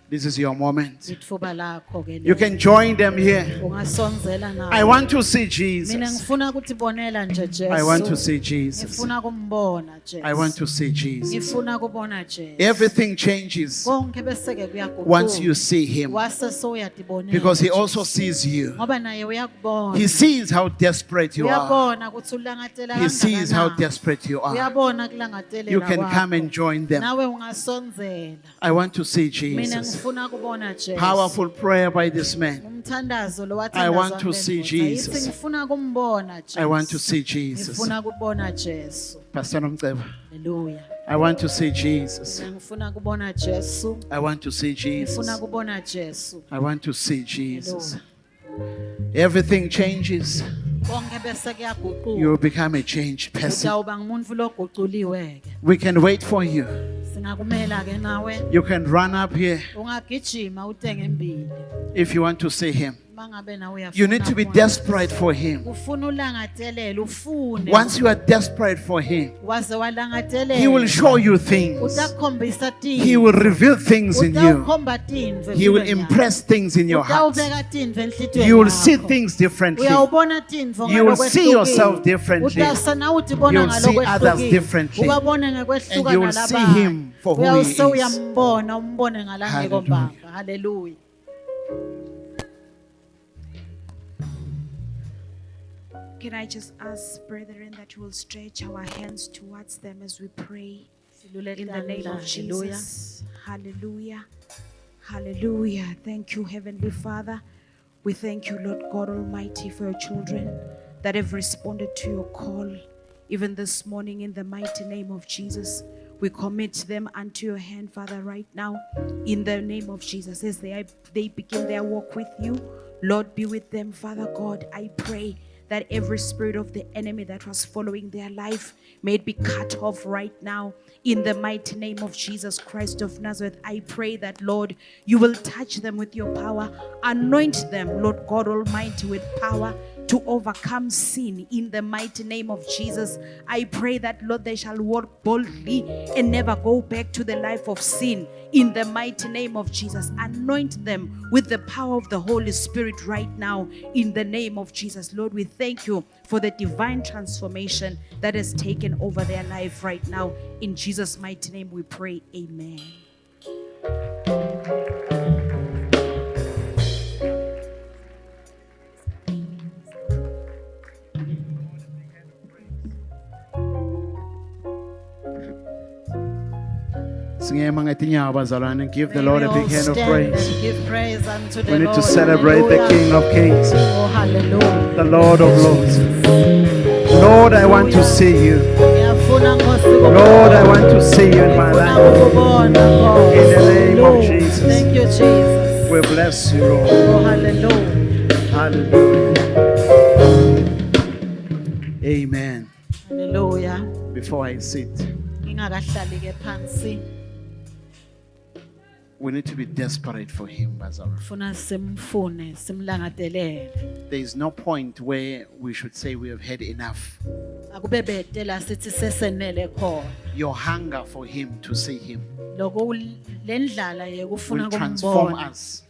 This is your moment. Lithuba lakho ke You leli. can join them here. Ungasonzela nawe. I want to see Mina Jesus. ngifuna ukuthi bonela nje Jesu. I want to see Jesus. Ngifuna kumbona Jesu. I want to see Jesus. Ngifuna kubona Jesu. Everything changes Konke bese ke kuyaguquka. once you see him Wase soyadibonela. because he Jesu. also sees you. Ngoba naye uyakubona. He sees how desperate you are. Uyabona ukuthi ulangatela He sees how kangakanani. desperate you are. Uyabona kulangatela You can come and join them. Nawe ungasonzela. I want to see Mina Jesus. ngifuna kubona Jesu. Powerful prayer by this man. Umthandazo lo I want to see Jesus. Yithi ngifuna kumbona Jesu. I want to see Jesus. Ngifuna kubona Jesu. Pastor Nomcebo, Hallelujah. I want to see Jesus. Mina ngifuna kubona Jesu. I want to see Jesus. Ngifuna kubona Jesu. I want to see Jesus. Everything changes. Konke bese kuyaguquka. You will become a changed person. Utawuba ngumuntu loguquliwe ke. We can wait for you. Singakumela ke nawe. You can run up here Ungagijima utenge imbili. if you want to see him. Mangabe nawe uyafuna. You need to be ukubona. desperate for him. Ufuna ulangazelele ufune. Once you are desperate for him, waze walangazelela. he will show you things. Utakhombisa tintfo. He will reveal things in you. Utawukhomba tintfo He will empilweni yakho. impress things in your heart. Utawubeka tintfo enhlitiyweni You will see yakho. things differently. Uyawubona tintfo You will ngalokwehlukile. see yourself differently. Utawusana uthi bona You will see ngalokwehlukile. others differently. Ubabone And ngekwehlukana you will see labanye. him for who he is. Uyambona umbone ngalangeko Hallelujah. mbamba. Hallelujah. Can I just ask, brethren, that you will stretch our hands towards them as we pray in the name of Jesus? Hallelujah. Hallelujah. Thank you, Heavenly Father. We thank you, Lord God Almighty, for your children that have responded to your call. Even this morning, in the mighty name of Jesus, we commit them unto your hand, Father, right now, in the name of Jesus. As they begin their walk with you, Lord, be with them, Father God. I pray that every spirit of the enemy that was following their life may it be cut off right now. In the mighty name of Jesus Christ of Nazareth, I pray that, Lord, you will touch them with your power. Anoint them, Lord God Almighty, with power to overcome sin. In the mighty name of Jesus, I pray that, Lord, they shall walk boldly and never go back to the life of sin. In the mighty name of Jesus, anoint them with the power of the Holy Spirit right now. In the name of Jesus, Lord, we thank you for the divine transformation that has taken over their life right now. In Jesus' mighty name we pray, amen. Singema ngetinyawo bazalwane and give the May Lord we a big all hand of stand praise. and give praise unto the We need to Lord. celebrate the Hallelujah. King of Kings, Oh, hallelujah. the Lord of Lords. Lord, I want to see you. Ngiyafuna Nkosi Lord, I want to see you in my Ngifuna life. ukubona, Nkosi. In the name of Hallelujah. Jesus. Thank you, Jesus. We bless you, Lord. Oh, hallelujah. Hallelujah. Amen. Hallelujah. Before I sit, Ngingakahlali ke phansi. we need to be desperate for him, bazalwane. Funa simfune, simlangadelele. There is no point where we should say we have had enough. Akube bede la sithi sesenele khona. Your hunger for him to see him Lokho lendlala yekufuna will transform kumbona. us.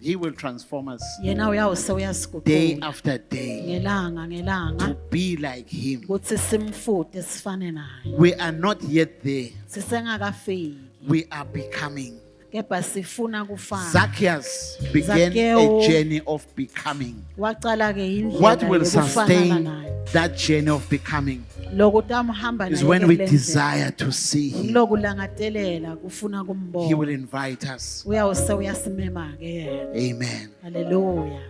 He will transform us Yena uyawuse day uyasiguqula. after day Ngelanga to ngelanga be like him. kuthi simfute sifane naye. We are not yet there. Sisengakafiki. We are becoming. Kepha sifuna kufana. Zacchaeus began a Zacchaeus journey of becoming. Waqala ke indlela What will yokufana sustain naye. that journey of becoming Lokho tamhamba is naye when we ke le ndlela. desire to see him. Lokulangatelela kufuna He will kumbona. invite us. Uyawuse uyasimema ke yena. Amen. Hallelujah.